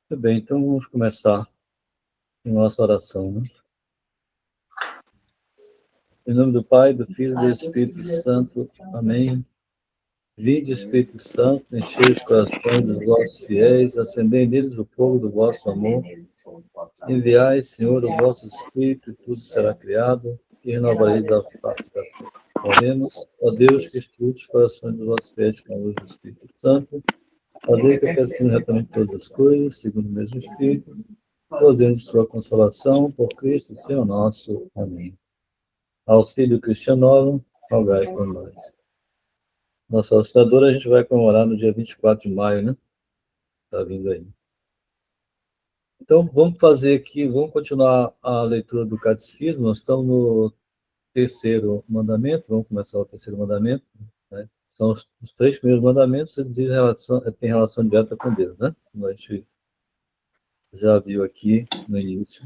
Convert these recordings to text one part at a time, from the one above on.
Muito bem, então vamos começar a nossa oração, né? Em nome do Pai, do Filho e do Espírito Santo. Amém. Vinde, Espírito Santo, enchei os corações dos vossos fiéis, acendei neles o fogo do vosso amor. Enviai, Senhor, o vosso Espírito, e tudo será criado, e renovareis a face da terra. Oremos, ó Deus, que estude os corações dos vossos fiéis com a luz do Espírito Santo, fazei que apreciemos retamente todas as coisas, segundo o mesmo Espírito, gozemos de sua consolação, por Cristo, Senhor nosso. Amém. Auxílio Cristianólogo, rogai por nós. Nossa ilustradora a gente vai comemorar no dia 24 de maio, né? Tá vindo aí. Então, vamos fazer aqui, vamos continuar a leitura do Catecismo. Nós estamos no terceiro mandamento, vamos começar o terceiro mandamento, né? São os três primeiros mandamentos, eles têm relação direta com Deus, né? Como a gente já viu aqui no início.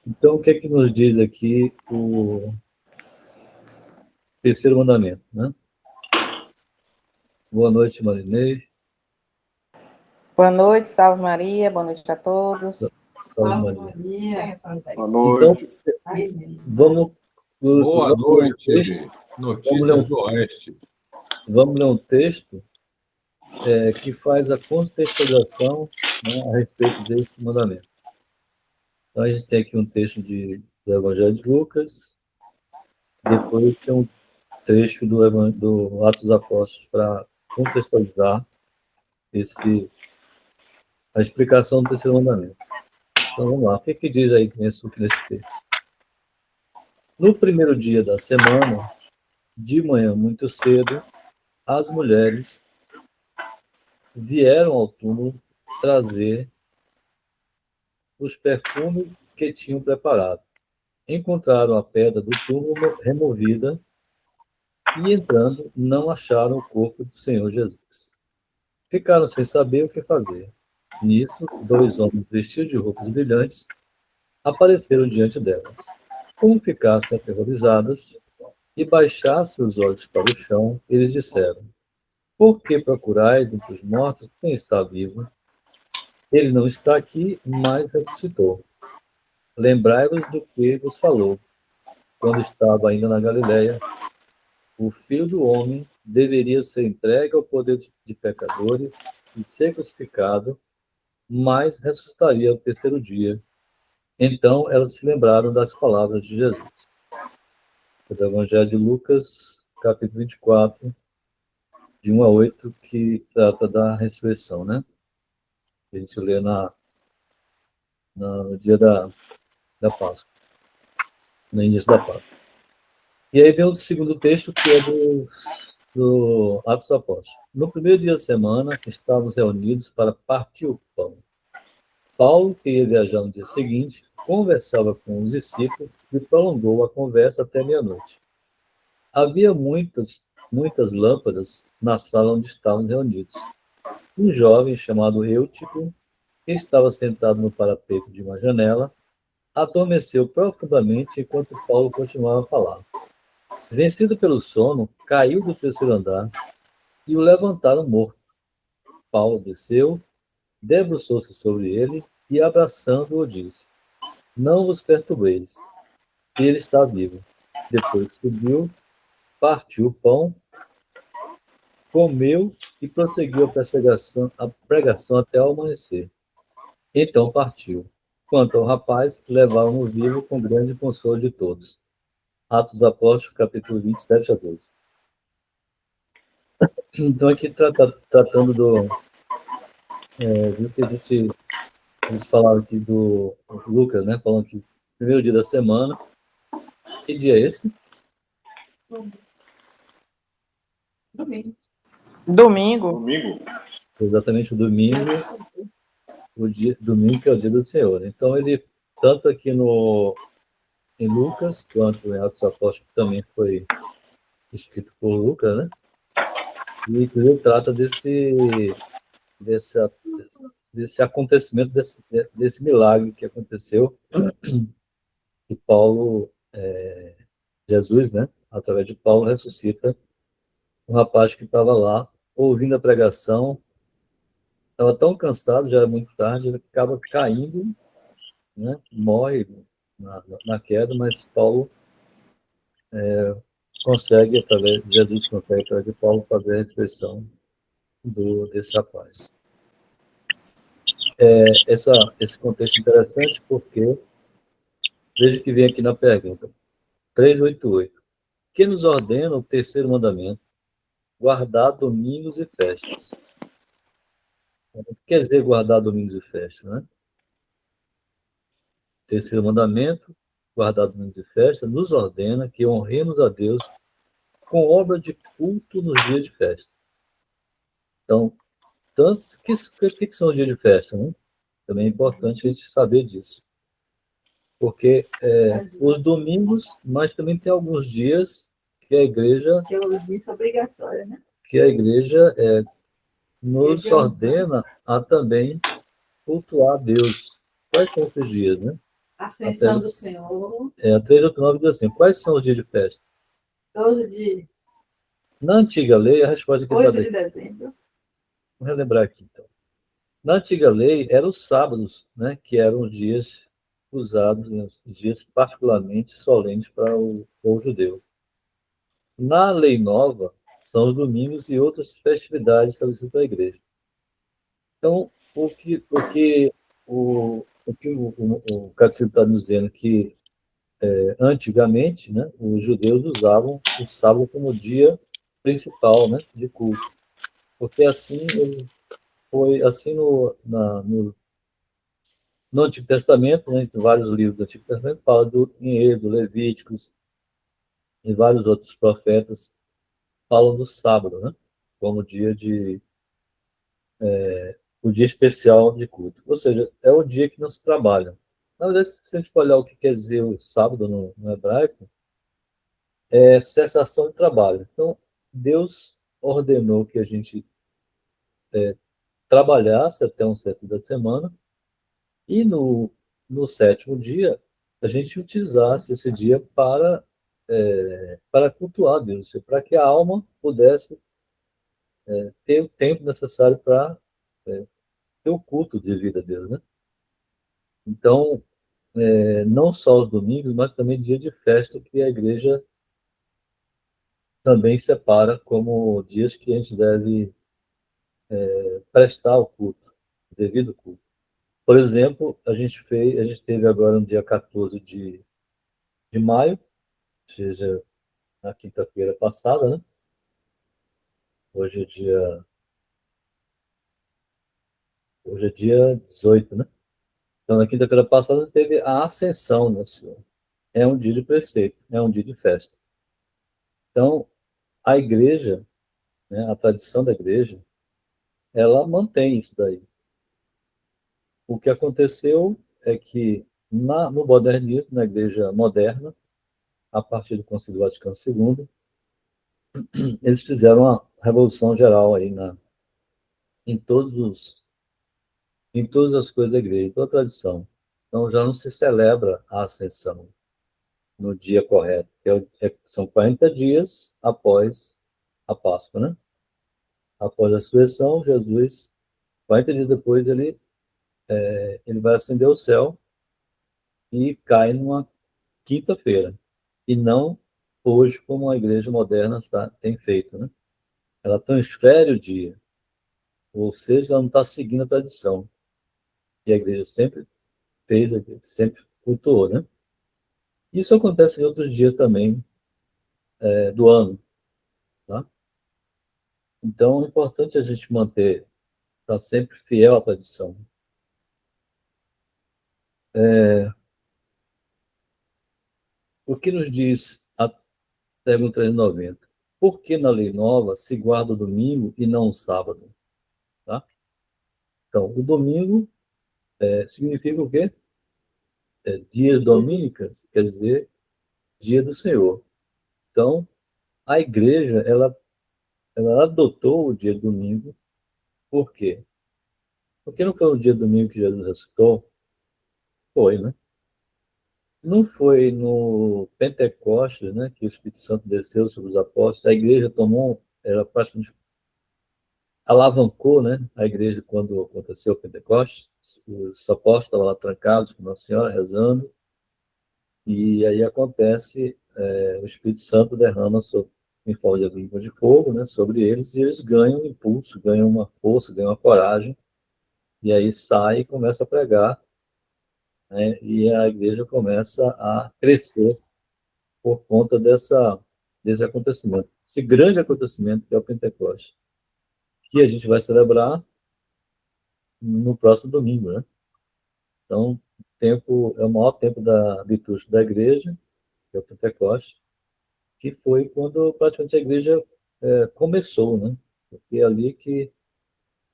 Então, o que é que nos diz aqui o terceiro mandamento, né? Boa noite, Marinês. Boa noite, salve Maria, boa noite a todos. Salve Maria. Boa noite. Então, vamos... Boa noite, notícias do Oeste. Vamos ler um texto que faz a contextualização, né, a respeito desse mandamento. Então, a gente tem aqui um texto do Evangelho de Lucas, depois tem um trecho do Atos dos Apóstolos para contextualizar a explicação do terceiro mandamento. Então, vamos lá. O que diz aí nesse texto? No primeiro dia da semana, de manhã muito cedo, as mulheres vieram ao túmulo trazer os perfumes que tinham preparado. Encontraram a pedra do túmulo removida e, entrando, não acharam o corpo do Senhor Jesus. Ficaram sem saber o que fazer. Nisso, dois homens vestidos de roupas brilhantes apareceram diante delas. Como ficassem aterrorizadas e baixassem os olhos para o chão, eles disseram: Por que procurais entre os mortos quem está vivo? Ele não está aqui, mas ressuscitou. Lembrai-vos do que vos falou, quando estava ainda na Galileia. O Filho do Homem deveria ser entregue ao poder de pecadores e ser crucificado, mas ressuscitaria ao terceiro dia. Então elas se lembraram das palavras de Jesus. Do Evangelho de Lucas, capítulo 24, de 1 a 8, que trata da ressurreição, né? A gente lê no dia da Páscoa, no início da Páscoa. E aí vem o segundo texto, que é do Atos dos Apóstolos. No primeiro dia da semana, estávamos reunidos para partir o pão. Paulo, que ia viajar no dia seguinte, conversava com os discípulos e prolongou a conversa até meia-noite. Havia muitas lâmpadas na sala onde estávamos reunidos. Um jovem chamado Eutico, que estava sentado no parapeito de uma janela, adormeceu profundamente enquanto Paulo continuava a falar. Vencido pelo sono, caiu do terceiro andar e o levantaram morto. Paulo desceu, debruçou-se sobre ele e, abraçando-o, disse: Não vos perturbeis, ele está vivo. Depois subiu, partiu o pão, comeu e prosseguiu a pregação até ao amanhecer. Então partiu. Quanto ao rapaz, levaram-no vivo com grande consolo de todos. Atos dos Apóstolos, capítulo 27 a 12. Então, aqui tratando viu que eles falaram aqui do Lucas, né? Falando que primeiro dia da semana. Que dia é esse? Domingo. Exatamente o domingo. Domingo que é o dia do Senhor. Então, ele, tanto aqui em Lucas, quanto em Atos Apóstolos, que também foi escrito por Lucas, né? E ele trata desse acontecimento, desse milagre que aconteceu, que Paulo, Jesus, né? Através de Paulo, ressuscita um rapaz que estava lá ouvindo a pregação estava tão cansado, já era muito tarde, ele acaba caindo, né? Morre na queda, mas Paulo consegue, através, Jesus consegue, através de Paulo, fazer a ressurreição desse rapaz. Esse contexto interessante porque, veja que vem aqui na pergunta, 388. Que nos ordena o terceiro mandamento? Guardar domingos e festas. O que quer dizer guardar domingos e festas, né? Terceiro mandamento, guardar domingos e festas, nos ordena que honremos a Deus com obra de culto nos dias de festa. Então, que são os dias de festa, né? Também é importante a gente saber disso. Porque os domingos, mas também tem alguns dias que a igreja... Que é uma missa obrigatória, né? Que a igreja nos ordena a também cultuar a Deus. Quais são esses dias, né? Ascensão do Senhor. A 389 diz assim, quais são os dias de festa? 12 de... Na antiga lei, a resposta que 8 de dezembro. Vou relembrar aqui, então. Na antiga lei, eram os sábados, né, que eram os dias usados, né, os dias particularmente solenes para o povo judeu. Na lei nova, são os domingos e outras festividades estabelecidas pela igreja. Então, o catecismo está dizendo que, antigamente, né, os judeus usavam o sábado como dia principal, né, de culto, porque assim foi assim no Antigo Testamento, né, em vários livros do Antigo Testamento, fala em Êxodo, Levíticos e vários outros profetas falam do sábado, né, como o dia especial de culto. Ou seja, é o dia que não se trabalha. Na verdade, se a gente for olhar o que quer dizer o sábado no hebraico, é cessação de trabalho. Então, Deus ordenou que a gente trabalhasse até um certo dia da semana e no sétimo dia a gente utilizasse esse dia para cultuar Deus, para que a alma pudesse ter o tempo necessário para ter o culto devido a Deus, né? Então, não só os domingos, mas também dia de festa que a igreja também separa como dias que a gente deve prestar o culto, o devido culto. Por exemplo, a gente teve agora no dia 14 de maio, ou seja, na quinta-feira passada, né? Hoje é dia, hoje é dia 18, né? Então, na quinta-feira passada teve a Ascensão, né, senhor? É um dia de preceito, é um dia de festa. Então, a igreja, né, a tradição da igreja, ela mantém isso daí. O que aconteceu é que no modernismo, na igreja moderna, a partir do Concílio Vaticano II, eles fizeram uma revolução geral aí em todos em todas as coisas da igreja, em toda a tradição. Então já não se celebra a Ascensão no dia correto, são 40 dias após a Páscoa, né? Após a ressurreição, Jesus, 40 dias depois, ele vai ascender ao céu e cai numa quinta-feira, e não hoje, como a igreja moderna tem feito, né? Ela transfere o dia, ou seja, ela não está seguindo a tradição, que a igreja sempre fez, a igreja sempre cultuou, né? Isso acontece em outros dias também do ano, tá? Então, é importante a gente manter, estar sempre fiel à tradição. O que nos diz a pergunta 390? Por que na lei nova se guarda o domingo e não o sábado? Tá? Então, o domingo significa o quê? Dias domínicas, quer dizer, dia do Senhor. Então, a igreja, ela adotou o dia domingo, por quê? Porque não foi o dia domingo que Jesus ressuscitou? Foi, né? Não foi no Pentecostes, né, que o Espírito Santo desceu sobre os apóstolos, a igreja tomou, era praticamente alavancou, né, a igreja quando aconteceu o Pentecostes. Os apóstolos estavam lá trancados com Nossa Senhora, rezando, e aí acontece, o Espírito Santo derrama em forma de língua de fogo, né, sobre eles, e eles ganham um impulso, ganham uma força, ganham uma coragem, e aí sai e começa a pregar, né, e a igreja começa a crescer por conta desse acontecimento, esse grande acontecimento que é o Pentecostes, que a gente vai celebrar no próximo domingo, né? Então, é o maior tempo da liturgia da igreja, que é o Pentecostes, que foi quando praticamente a igreja começou, né? Porque é ali que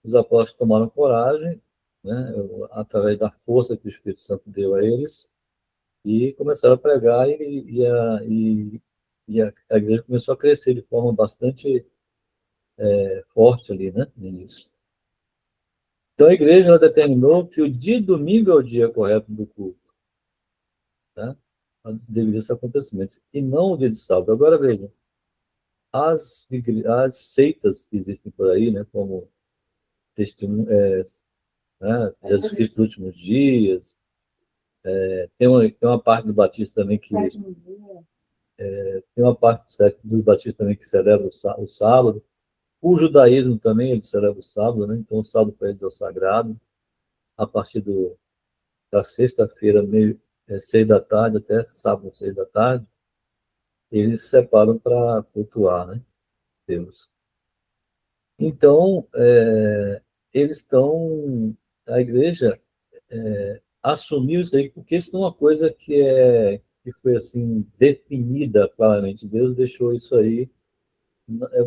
os apóstolos tomaram coragem, né? Através da força que o Espírito Santo deu a eles, e começaram a pregar, a igreja começou a crescer de forma bastante forte ali, né? No início. Então, a igreja ela determinou que o dia domingo é o dia correto do culto, né? Devido a esse acontecimento, e não o dia de sábado. Agora, veja, as seitas que existem por aí, né, como né, Jesus Cristo dos últimos dias, tem uma parte do batista também que tem uma parte do batista também que celebra o sábado. O judaísmo também ele celebra o sábado, né? Então o sábado para eles é o sagrado. A partir da sexta-feira, 6 da tarde, até sábado, 6 da tarde, eles se separam para cultuar, né? Deus. Então, eles estão. A igreja assumiu isso aí, porque isso não é uma coisa que foi assim definida claramente. Deus deixou isso aí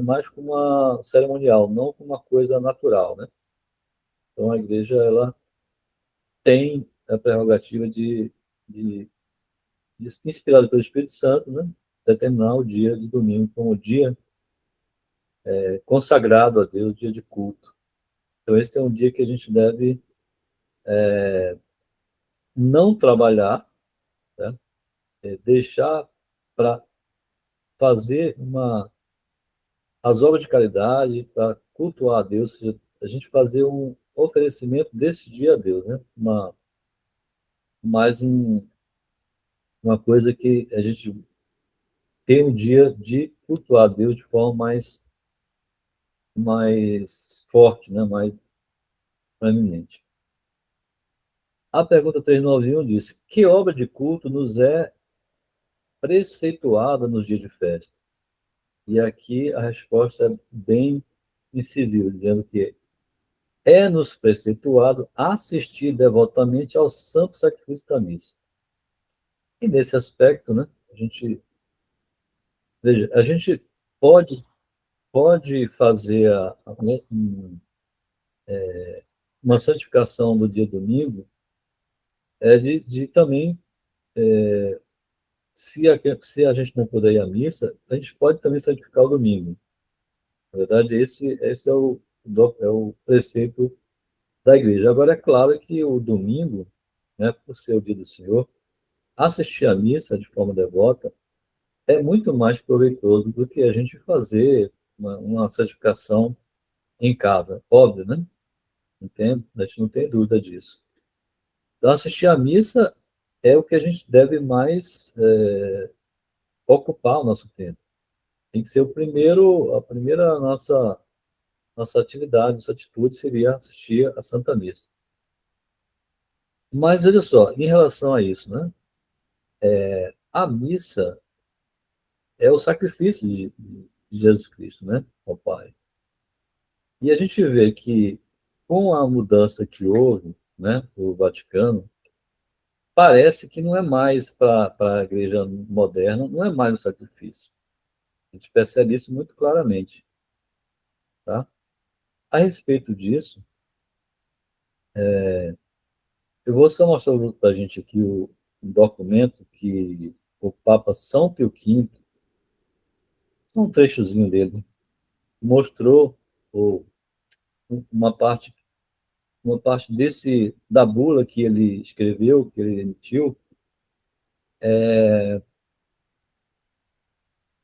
mais como uma cerimonial, não como uma coisa natural, né? Então, a igreja ela tem a prerrogativa de, inspirada pelo Espírito Santo, né? Determinar o dia de domingo como dia consagrado a Deus, dia de culto. Então, esse é um dia que a gente deve não trabalhar, né? Deixar para fazer as obras de caridade, para cultuar a Deus, ou seja, a gente fazer um oferecimento desse dia a Deus, né? Mais uma coisa que a gente tem um dia de cultuar a Deus de forma mais forte, né? Mais proeminente. A pergunta 391 diz: que obra de culto nos é preceituada nos dias de festa? E aqui a resposta é bem incisiva, dizendo que é-nos preceituado assistir devotamente ao santo sacrifício da missa. E nesse aspecto, né, a gente pode fazer uma santificação do dia domingo, de também, se a gente não puder ir à missa, a gente pode também santificar o domingo. Na verdade, esse é o preceito da igreja. Agora, é claro que o domingo, né, por ser o dia do Senhor, assistir à missa de forma devota é muito mais proveitoso do que a gente fazer uma santificação em casa. Óbvio, né? Entendo? A gente não tem dúvida disso. Então, assistir à missa é o que a gente deve mais ocupar o nosso tempo. Tem que ser a primeira nossa atividade, nossa atitude seria assistir à Santa Missa. Mas, olha só, em relação a isso, né? A missa é o sacrifício de Jesus Cristo, né? Ao Pai. E a gente vê que, com a mudança que houve, né, o Vaticano, parece que não é mais para a igreja moderna, não é mais o sacrifício. A gente percebe isso muito claramente. Tá? A respeito disso, eu vou só mostrar para a gente aqui um documento que o Papa São Pio V, um trechozinho dele, mostrou o, uma parte da bula que ele escreveu, que ele emitiu,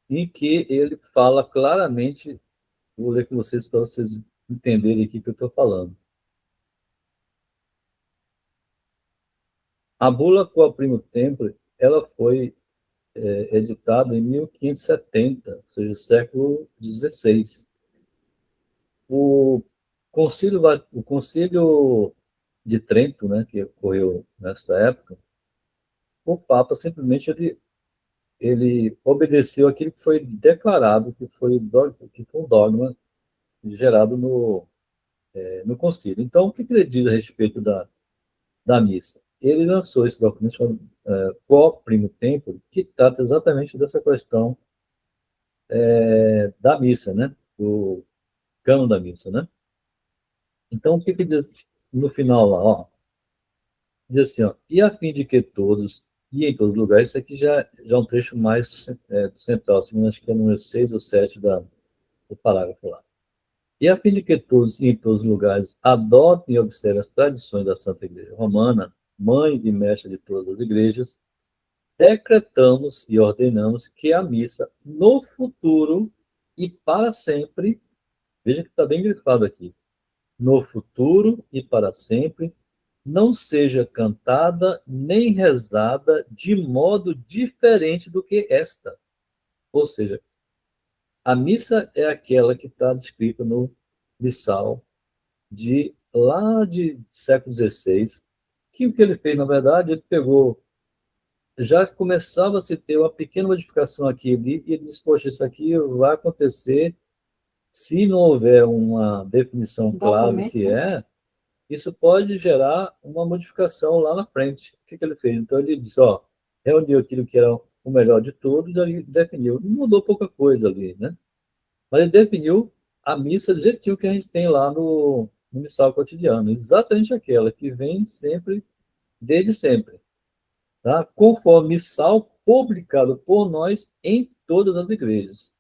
em que ele fala claramente, vou ler com vocês para vocês entenderem o que eu estou falando. A bula Quo Primo Tempore, ela foi editada em 1570, ou seja, século XVI. O o concílio de Trento, né, que ocorreu nessa época, o Papa simplesmente ele obedeceu aquilo que foi declarado, que foi um dogma gerado no concílio. Então, o que ele diz a respeito da missa? Ele lançou esse documento chamado Quo Primo Tempore, que trata exatamente dessa questão da missa, né? Do cânon da missa, né? Então, o que diz no final lá? Ó, diz assim, ó, e a fim de que todos, e em todos os lugares, isso aqui já é um trecho mais central, acho que é número 6 ou 7 do parágrafo lá. E a fim de que todos, e em todos os lugares, adotem e observem as tradições da Santa Igreja Romana, mãe e mestra de todas as igrejas, decretamos e ordenamos que a missa, no futuro e para sempre, veja que está bem grifado aqui, no futuro e para sempre, não seja cantada nem rezada de modo diferente do que esta. Ou seja, a missa é aquela que está descrita no missal de século XVI, que o que ele fez, na verdade, ele pegou, já começava a se ter uma pequena modificação aqui e ali, e ele disse, poxa, isso aqui vai acontecer se não houver uma definição clara do que é, isso pode gerar uma modificação lá na frente. O que ele fez? Então, ele disse, ó, reuniu aquilo que era o melhor de todos e definiu. Não mudou pouca coisa ali, né? Mas ele definiu a missa do jeitinho que a gente tem lá no missal cotidiano, exatamente aquela que vem sempre, desde sempre, tá? Conforme missal publicado por nós em todas as igrejas.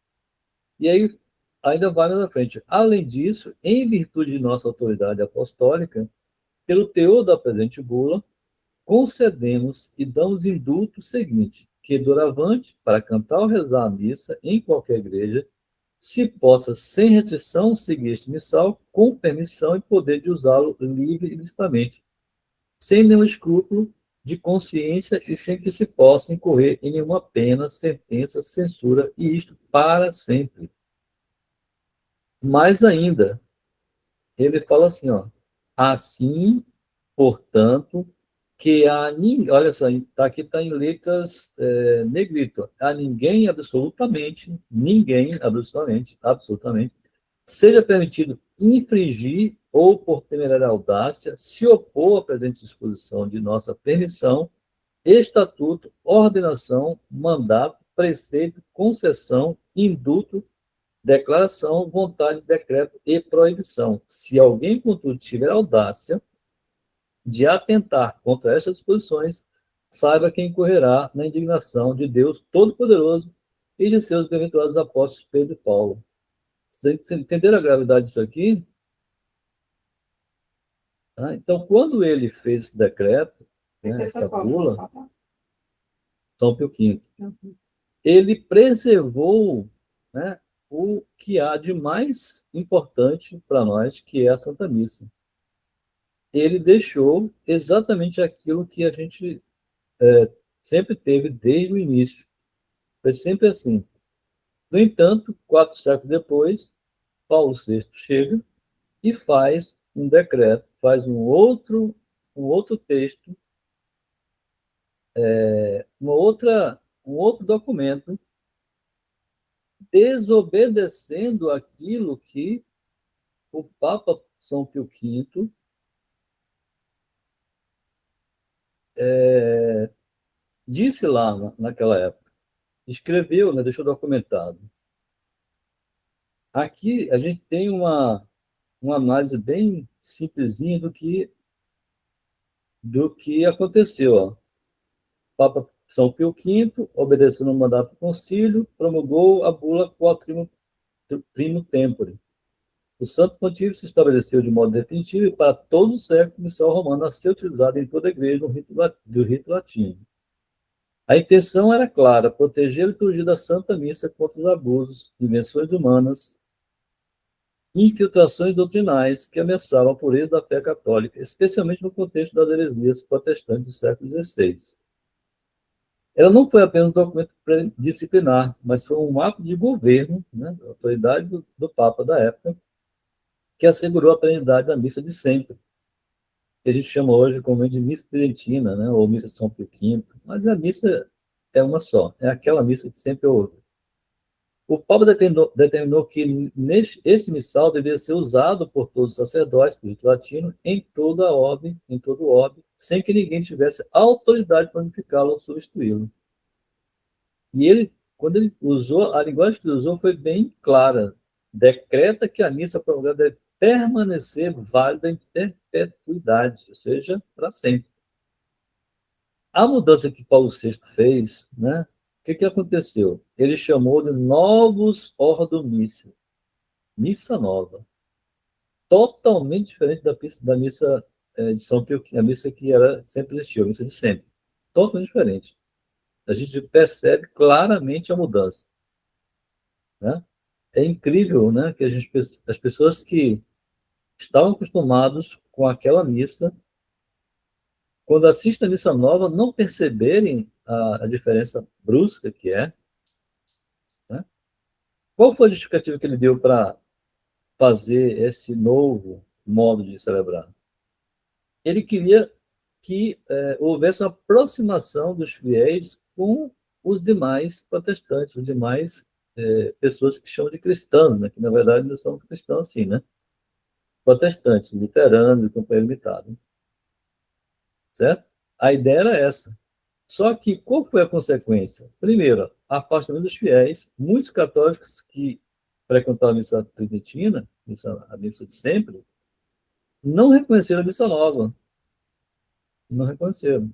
E aí, ainda vai mais à frente. Além disso, em virtude de nossa autoridade apostólica, pelo teor da presente bula, concedemos e damos indulto seguinte, que doravante, para cantar ou rezar a missa em qualquer igreja, se possa, sem restrição, seguir este missal, com permissão e poder de usá-lo livre e licitamente, sem nenhum escrúpulo de consciência e sem que se possa incorrer em nenhuma pena, sentença, censura, e isto para sempre. Mais ainda, ele fala assim, ó, assim, portanto, que a ninguém, olha só, aqui está em letras negrito, a ninguém, absolutamente, seja permitido infringir ou, por temerária audácia, se opor à presente disposição de nossa permissão, estatuto, ordenação, mandato, preceito, concessão, indulto, declaração, vontade, decreto e proibição. Se alguém, contudo, tiver audácia de atentar contra estas disposições, saiba que incorrerá na indignação de Deus Todo-Poderoso e de seus bem-aventurados apóstolos Pedro e Paulo. Vocês entenderam a gravidade disso aqui? Tá? Então, quando ele fez esse decreto, essa bula, São Pio V, ele preservou, né, o que há de mais importante para nós, que é a Santa Missa. Ele deixou exatamente aquilo que a gente sempre teve desde o início. Foi sempre assim. No entanto, 4 séculos depois, Paulo VI chega e faz um decreto, faz um outro texto, um outro documento, desobedecendo aquilo que o Papa São Pio V disse lá naquela época. Escreveu, né, deixou documentado. Aqui a gente tem uma análise bem simplesinha do que aconteceu. Ó. Papa São Pio V, obedecendo o mandato do concílio, promulgou a bula Quo Primo Tempore. O Santo Pontífice estabeleceu de modo definitivo e para todos os séculos a missão romana a ser utilizada em toda a igreja do rito latino. A intenção era clara, proteger a liturgia da Santa Missa contra os abusos, invenções humanas, infiltrações doutrinais que ameaçavam a pureza da fé católica, especialmente no contexto das heresias protestantes do século XVI. Ela não foi apenas um documento disciplinar, mas foi um ato de governo, né, da autoridade do Papa da época, que assegurou a perenidade da missa de sempre, que a gente chama hoje como de missa tridentina, né, ou missa de São Pio V, mas a missa é uma só, é aquela missa que sempre houve. O Papa determinou que esse missal deveria ser usado por todos os sacerdotes do rito latino em toda a ordem, em todo o orbe, sem que ninguém tivesse autoridade para modificá-lo ou substituí-lo. E ele, quando ele usou, a linguagem que ele usou foi bem clara. Decreta que a missa prolongada deve permanecer válida em perpetuidade, ou seja, para sempre. A mudança que Paulo VI fez, né? O que aconteceu? Ele chamou de novos ordo missa, missa nova, totalmente diferente da missa de São Pio, a missa que era, sempre existiu, a missa de sempre, totalmente diferente. A gente percebe claramente a mudança, né? É incrível, né, que as pessoas que estavam acostumados com aquela missa, quando assistem a missa nova, não perceberem a diferença brusca que é, né? Qual foi a justificativa que ele deu para fazer esse novo modo de celebrar? Ele queria que houvesse uma aproximação dos fiéis com os demais protestantes, os demais pessoas que chamam de cristãos, né? Que na verdade não são cristãos assim, né? Protestantes, luteranos e companhia limitada, certo? A ideia era essa. Só que qual foi a consequência? Primeiro, afastamento dos fiéis. Muitos católicos que frequentavam a missa tridentina, a missa de sempre, não reconheceram a missa nova. Não reconheceram.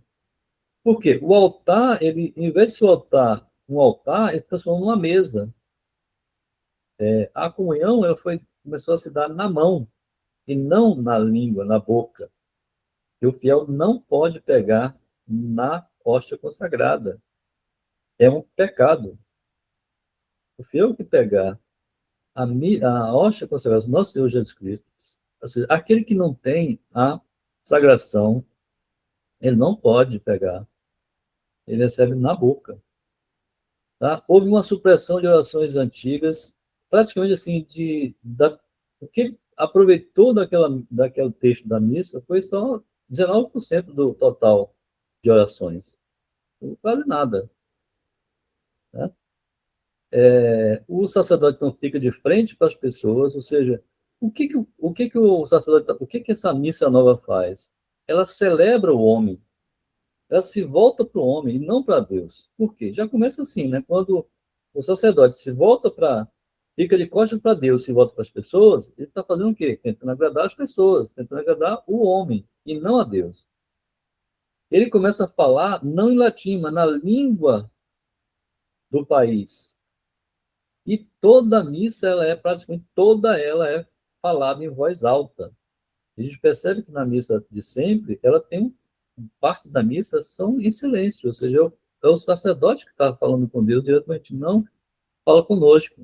Por quê? O altar, ele, em vez de ser um altar, ele transformou numa mesa. A comunhão começou a se dar na mão, e não na língua, na boca. E o fiel não pode pegar na hóstia consagrada. É um pecado. O fiel que pegar a hóstia consagrada do nosso Senhor Jesus Cristo, ou seja, aquele que não tem a sagração, ele não pode pegar. Ele recebe na boca. Tá? Houve uma supressão de orações antigas, praticamente assim, o que ele aproveitou daquele texto da missa foi só 19% do total de orações. Quase nada. Né? O sacerdote não fica de frente para as pessoas, ou seja, o sacerdote, o que essa missa nova faz? Ela celebra o homem, ela se volta para o homem e não para Deus. Por quê? Já começa assim, né? Quando o sacerdote fica de costas para Deus, se volta para as pessoas, ele está fazendo o quê? Tentando agradar as pessoas, tentando agradar o homem e não a Deus. Ele começa a falar não em latim, mas na língua do país. E toda a missa, praticamente toda ela é falada em voz alta. A gente percebe que na missa de sempre, ela tem parte da missa são em silêncio, ou seja, é o sacerdote que está falando com Deus diretamente, não fala conosco.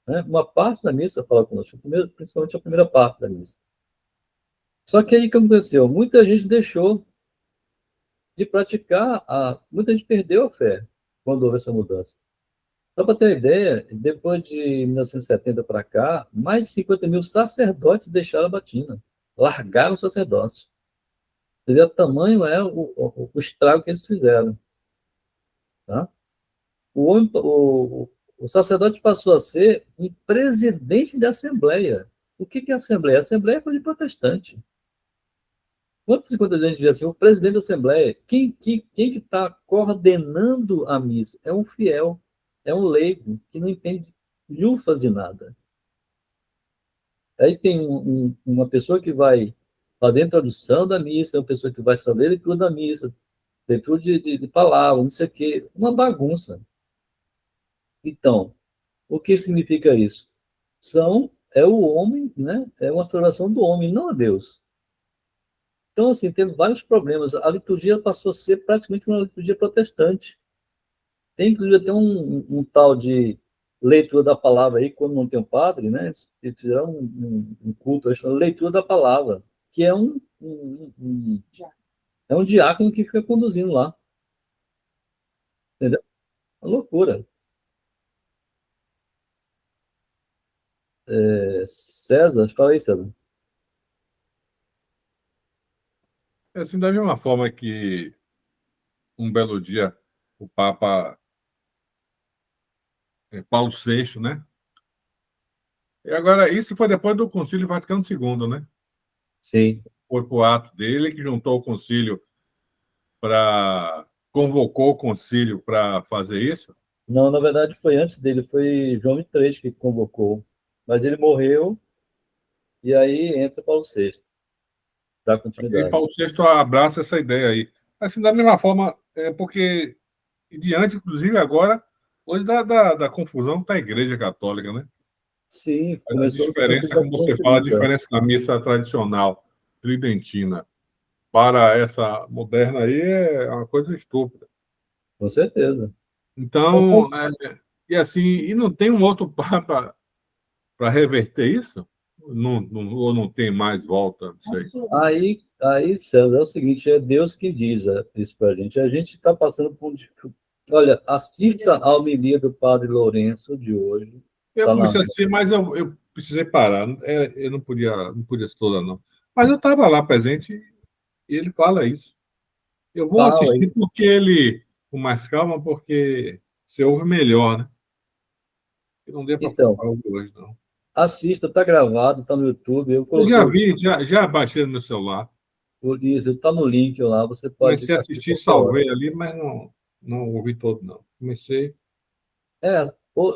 Né? Uma parte da missa fala conosco, principalmente a primeira parte da missa. Só que aí o que aconteceu? Muita gente deixou de praticar, muita gente perdeu a fé quando houve essa mudança. Só para ter uma ideia, depois de 1970 para cá, mais de 50 mil sacerdotes deixaram a batina, largaram o sacerdócio. O tamanho é o estrago que eles fizeram. Tá? O sacerdote passou a ser um presidente da Assembleia. O que é a Assembleia? A Assembleia é coisa de protestante. Quantas gente devia ser o presidente da Assembleia? Quem que está coordenando a missa? É um fiel, é um leigo, que não entende lufas de nada. Aí tem uma pessoa que vai fazer a introdução da missa, uma pessoa que vai saber a leitura da missa, leitura de palavras, não sei o quê. Uma bagunça. Então, o que significa isso? É o homem, né? É uma salvação do homem, não a Deus. Então, assim, teve vários problemas. A liturgia passou a ser praticamente uma liturgia protestante. Tem, inclusive, até um tal de leitura da palavra aí, quando não tem um padre, né? Eles fizeram um culto, chamado leitura da palavra, que é é um diácono que fica conduzindo lá. Entendeu? Uma loucura. César, fala aí, César. Assim, da mesma forma que um belo dia o Papa Paulo VI, né? E agora, isso foi depois do Concílio Vaticano II, né? Sim. Foi o ato dele que juntou o concílio convocou o concílio para fazer isso. Não, na verdade foi antes dele, foi João XXIII que convocou. Mas ele morreu e aí entra Paulo VI, dá E continuidade. Paulo VI abraça essa ideia aí. Assim, da mesma forma, porque diante, inclusive, agora, hoje da confusão com a Igreja Católica, né? Sim, A começou no diferença, Concílio como Vaticano você fala, a II. diferença da missa tradicional tridentina para essa moderna aí é uma coisa estúpida. Com certeza. Então, e assim, e não tem um outro Papa para reverter isso? Ou não tem mais volta? Não sei. Aí, César, é o seguinte, é Deus que diz isso para a gente. A gente está passando por Olha, assista a homilia do Padre Lourenço de hoje. Eu Tá na... comecei assim, mas eu precisei parar. Eu não podia ser toda, não. Mas eu estava lá presente e ele fala isso. Eu vou Fala aí. assistir porque ele, com mais calma, porque você ouve melhor, né? E não deu para Então, ouvir hoje, não. assista, está gravado, está no YouTube. Eu Eu coloquei já vi, já baixei no meu celular. isso, está no link lá, você pode Comecei a assistir assistir, qualquer hora. salvei ali, mas não ouvi todo, não. Comecei.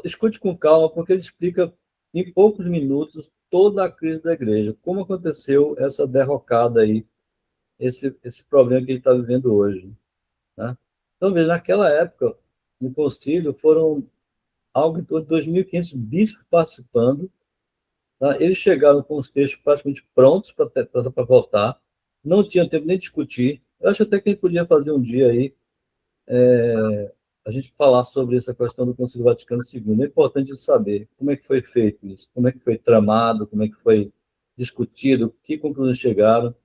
Escute com calma, porque ele explica em poucos minutos toda a crise da igreja, como aconteceu essa derrocada aí, esse problema que ele está vivendo hoje, né? Então, veja, naquela época, no concílio, foram algo em torno de 2.500 bispos participando, tá? Eles chegaram com os textos praticamente prontos para votar, não tinha tempo nem de discutir. Eu acho até que a gente podia fazer um dia aí, a gente falar sobre essa questão do Concílio Vaticano II. É importante saber como é que foi feito isso, como é que foi tramado, como é que foi discutido, que conclusões chegaram.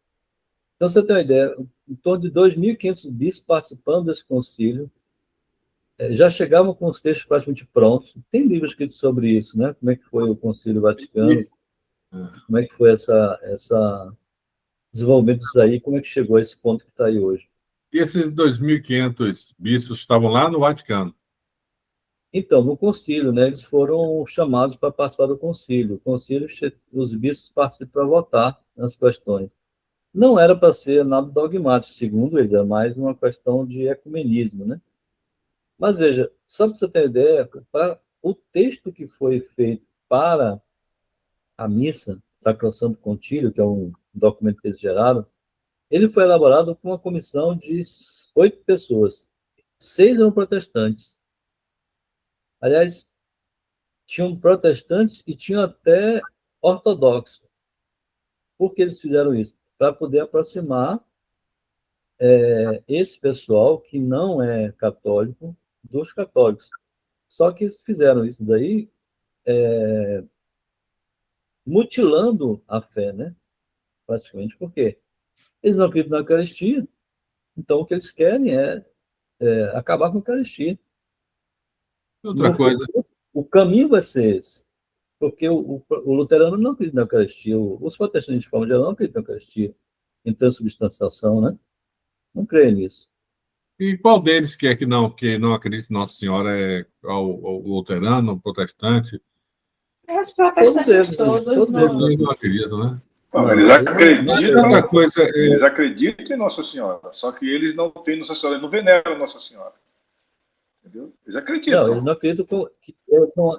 Então, você tem uma ideia, em torno de 2.500 bispos participando desse concílio, já chegavam com os textos praticamente prontos. Tem livros escritos sobre isso, né? Como é que foi o Concílio Vaticano, como é que foi essa desenvolvimento disso aí, como é que chegou a esse ponto que está aí hoje. E esses 2.500 bispos estavam lá no Vaticano. Então, no concílio, né, eles foram chamados para participar do concílio. O concílio, os bispos participam para votar nas questões. Não era para ser nada dogmático, segundo eles, é mais uma questão de ecumenismo, né? Mas veja, só para você ter ideia, o texto que foi feito para a missa, Sacrosanto Concílio, que é um documento que eles geraram, ele foi elaborado por uma comissão de 8 pessoas. 6 eram protestantes. Aliás, tinham protestantes e tinham até ortodoxos. Por que eles fizeram isso? Para poder aproximar esse pessoal que não é católico dos católicos. Só que eles fizeram isso daí mutilando a fé, né? Praticamente. Por quê? Eles não acreditam na Eucaristia, então o que eles querem é acabar com a Eucaristia. Outra No coisa, futuro, o caminho vai ser esse. Porque o luterano não acredita na Eucaristia, os protestantes, de forma geral, não acreditam na Eucaristia, em transubstanciação, né? Não creem nisso. e qual deles que não acredita em Nossa Senhora é o luterano, o protestante? Os Todos protestantes eles, todos todos eles. não. Eles não acreditam, né? Não, Não, eles eles Mas outra acreditam, coisa, eles acreditam em Nossa Senhora, só que eles não têm Nossa Senhora, eles não veneram Nossa Senhora. Entendeu? Eles não, acreditam. eles não acreditam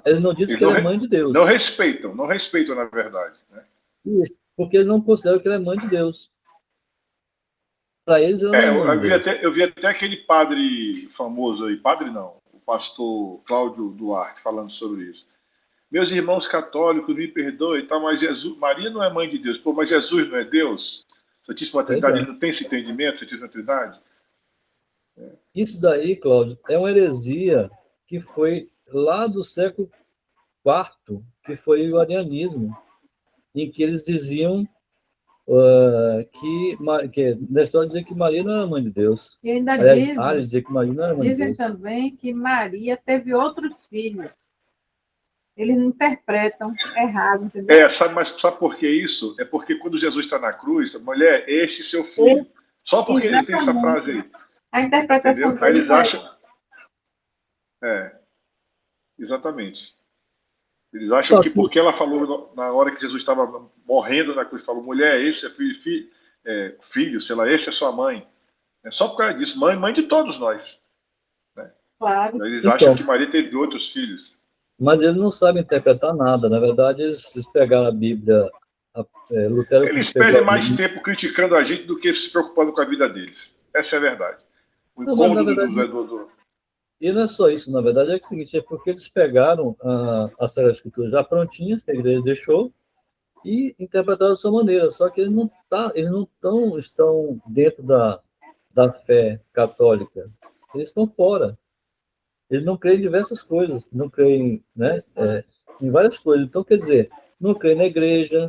eles não dizem Eles que ela é mãe de Deus. não respeitam, na verdade. Né? Isso, porque eles não consideram que ela é mãe de Deus. Para eles, ela não é mãe de Deus. Eu vi até aquele padre famoso aí, padre não, o pastor Cláudio Duarte falando sobre isso. Meus irmãos católicos, me perdoem, tá, mas Maria não é mãe de Deus. Pô, mas Jesus não é Deus? Santíssima Trindade, ele não tem esse entendimento, Santíssima Trindade? Isso daí, Cláudio, é uma heresia que foi lá do século quarto, que foi o arianismo, em que eles diziam que na história dizia que Maria não era mãe de Deus. E ainda Aliás, Arias dizia que Maria não era mãe de dizem Deus. também que Maria teve outros filhos. Eles interpretam errado, entendeu? Mas sabe por que isso? É porque quando Jesus está na cruz, mulher, este seu filho. Só porque ele tem essa frase aí. A interpretação Entendeu? Aí deles eles acham. Exatamente. Eles acham que porque ela falou na hora que Jesus estava morrendo na cruz, falou, mulher, esse é filho, sei lá, esse é sua mãe. É só por causa disso, mãe de todos nós. Né? Claro. Eles acham que Maria teve outros filhos. Mas eles não sabem interpretar nada. Na verdade, eles pegaram a Bíblia. Lutero eles perdem mais tempo criticando a gente do que se preocupando com a vida deles. Essa é a verdade. O incômodo E não é só isso, na verdade, é o seguinte, é porque eles pegaram a Sagrada Escritura já prontinha, que a igreja deixou, e interpretaram da sua maneira, só que eles não estão dentro da fé católica, eles estão fora. Eles não creem em diversas coisas, não creem, né, em várias coisas. Então, quer dizer, não creem na igreja,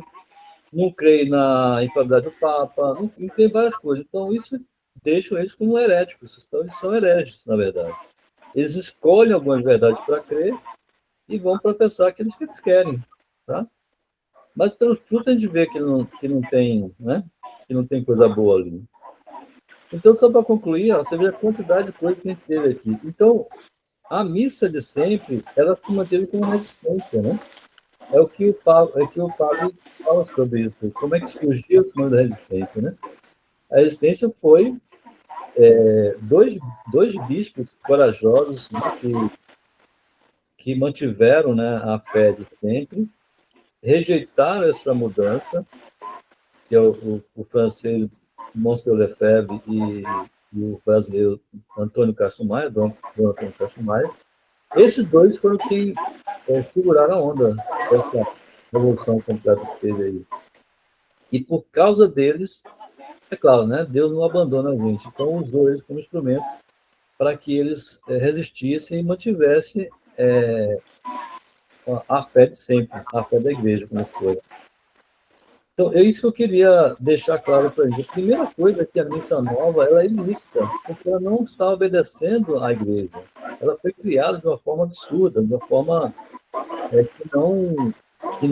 não creem na infalibilidade do Papa, não creem em várias coisas. Então, isso deixa eles como heréticos, então eles são hereges, na verdade. Eles escolhem algumas verdades para crer e vão professar aquilo que eles querem, tá? Mas pelos frutos a gente vê que não tem, né? Que não tem coisa boa ali. Então, só para concluir, você vê a quantidade de coisa que a gente teve aqui. Então, a missa de sempre, ela se manteve como resistência, né? É o que o padre fala sobre isso. Como é que surgiu o nome da resistência, né? A resistência foi dois bispos corajosos, né, que mantiveram, né, a fé de sempre, rejeitaram essa mudança, que é o francês Monsieur Lefebvre e o brasileiro Antônio Castro Maia, Dom Antônio Castro Maia. Esses dois foram quem seguraram a onda dessa revolução completa que teve aí. E por causa deles, é claro, né, Deus não abandona a gente, então usou eles como instrumento para que eles resistissem e mantivessem a fé de sempre, a fé da igreja, como foi. Então, é isso que eu queria deixar claro para a gente. A primeira coisa é que a missa nova ela é ilícita, porque ela não está obedecendo à igreja. Ela foi criada de uma forma absurda, de uma forma que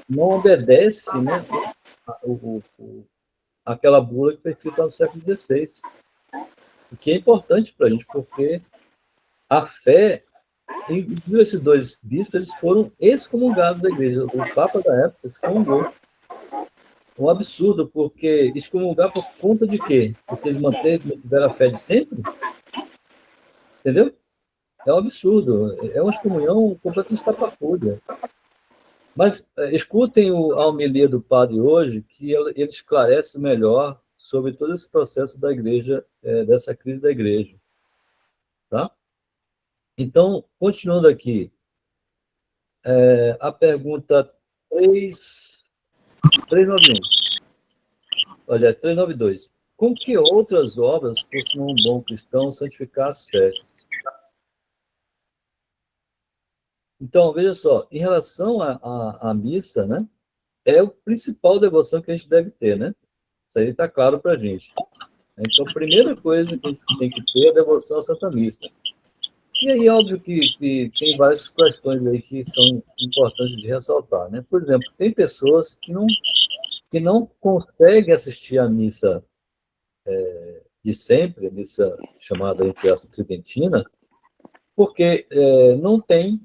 não obedece, né, aquela bula que foi escrita no século XVI. O que é importante para a gente, porque a fé, inclusive esses dois bispos, eles foram excomungados da igreja. O Papa da época excomungou. Um absurdo, porque excomungar por conta de quê? Porque eles mantiveram a fé de sempre? Entendeu? É um absurdo. É uma excomunhão completamente estapafúrdia. Mas escutem a homilia do padre hoje, que ele esclarece melhor sobre todo esse processo da igreja, dessa crise da igreja. Tá? Então, continuando aqui, a pergunta 391. Olha, 392. Com que outras obras costuma um bom cristão santificar as festas? Então, veja só, em relação à missa, né, é a principal devoção que a gente deve ter, né? Isso aí está claro para a gente. Então, a primeira coisa que a gente tem que ter é a devoção à Santa Missa. E aí, óbvio que tem várias questões aí que são importantes de ressaltar, né? Por exemplo, tem pessoas que não conseguem assistir à missa de sempre, a missa chamada, entre aspas, tridentina, porque não tem,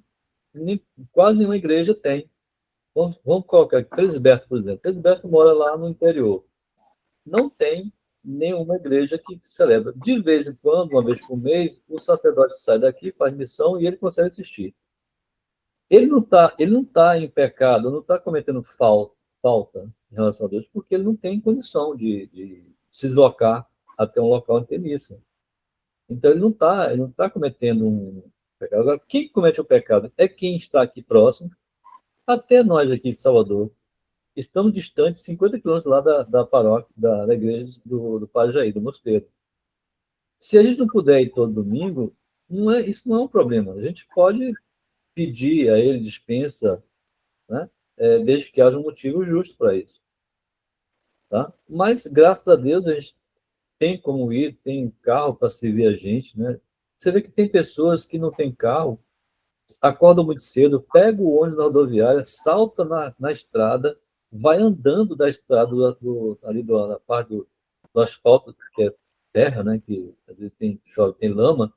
quase nenhuma igreja tem. Vamos colocar Felisberto, por exemplo. Felisberto mora lá no interior. Não tem nenhuma igreja que celebra. De vez em quando, uma vez por mês, o sacerdote sai daqui, faz missão e ele consegue assistir. Ele não tá em pecado, não está cometendo falta em relação a Deus, porque ele não tem condição de se deslocar até um local onde tem missa. Então, ele não tá cometendo um pecado. Agora, quem comete o pecado é quem está aqui próximo, até nós aqui de Salvador. Estamos distantes, 50 quilômetros lá da paróquia, da igreja do Padre Jair, do Mosteiro. Se a gente não puder ir todo domingo, isso não é um problema. A gente pode pedir a ele dispensa, né? Desde que haja um motivo justo para isso. Tá? Mas, graças a Deus, a gente tem como ir, tem carro para servir a gente, né? Você vê que tem pessoas que não têm carro, acordam muito cedo, pega o ônibus na rodoviária, salta na estrada, vai andando da estrada ali da parte do asfalto, que é terra, né? Que às vezes chove, tem lama,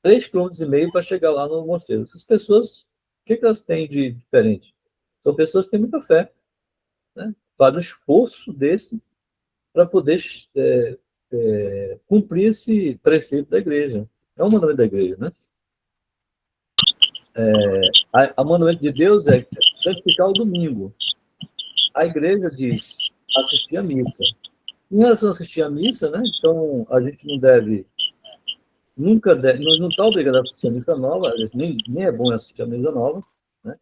3,5 km para chegar lá no mosteiro. Essas pessoas, o que elas têm de diferente? São pessoas que têm muita fé, né? Fazem um esforço desse para poder cumprir esse preceito da igreja. É um mandamento da igreja, né? O mandamento de Deus é santificar o domingo. A igreja diz assistir à missa. Em relação a assistir à missa, né? Então a gente não deve, nunca deve, não está obrigado a assistir a missa nova, nem é bom assistir a missa nova, né?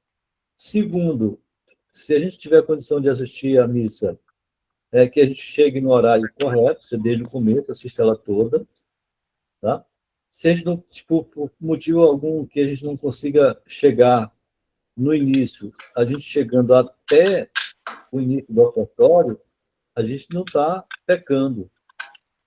Segundo, se a gente tiver condição de assistir à missa, é que a gente chegue no horário correto, você desde o começo, assiste ela toda, tá? Se a gente não, tipo, por motivo algum que a gente não consiga chegar no início, a gente chegando até o início do ofertório, a gente não está pecando,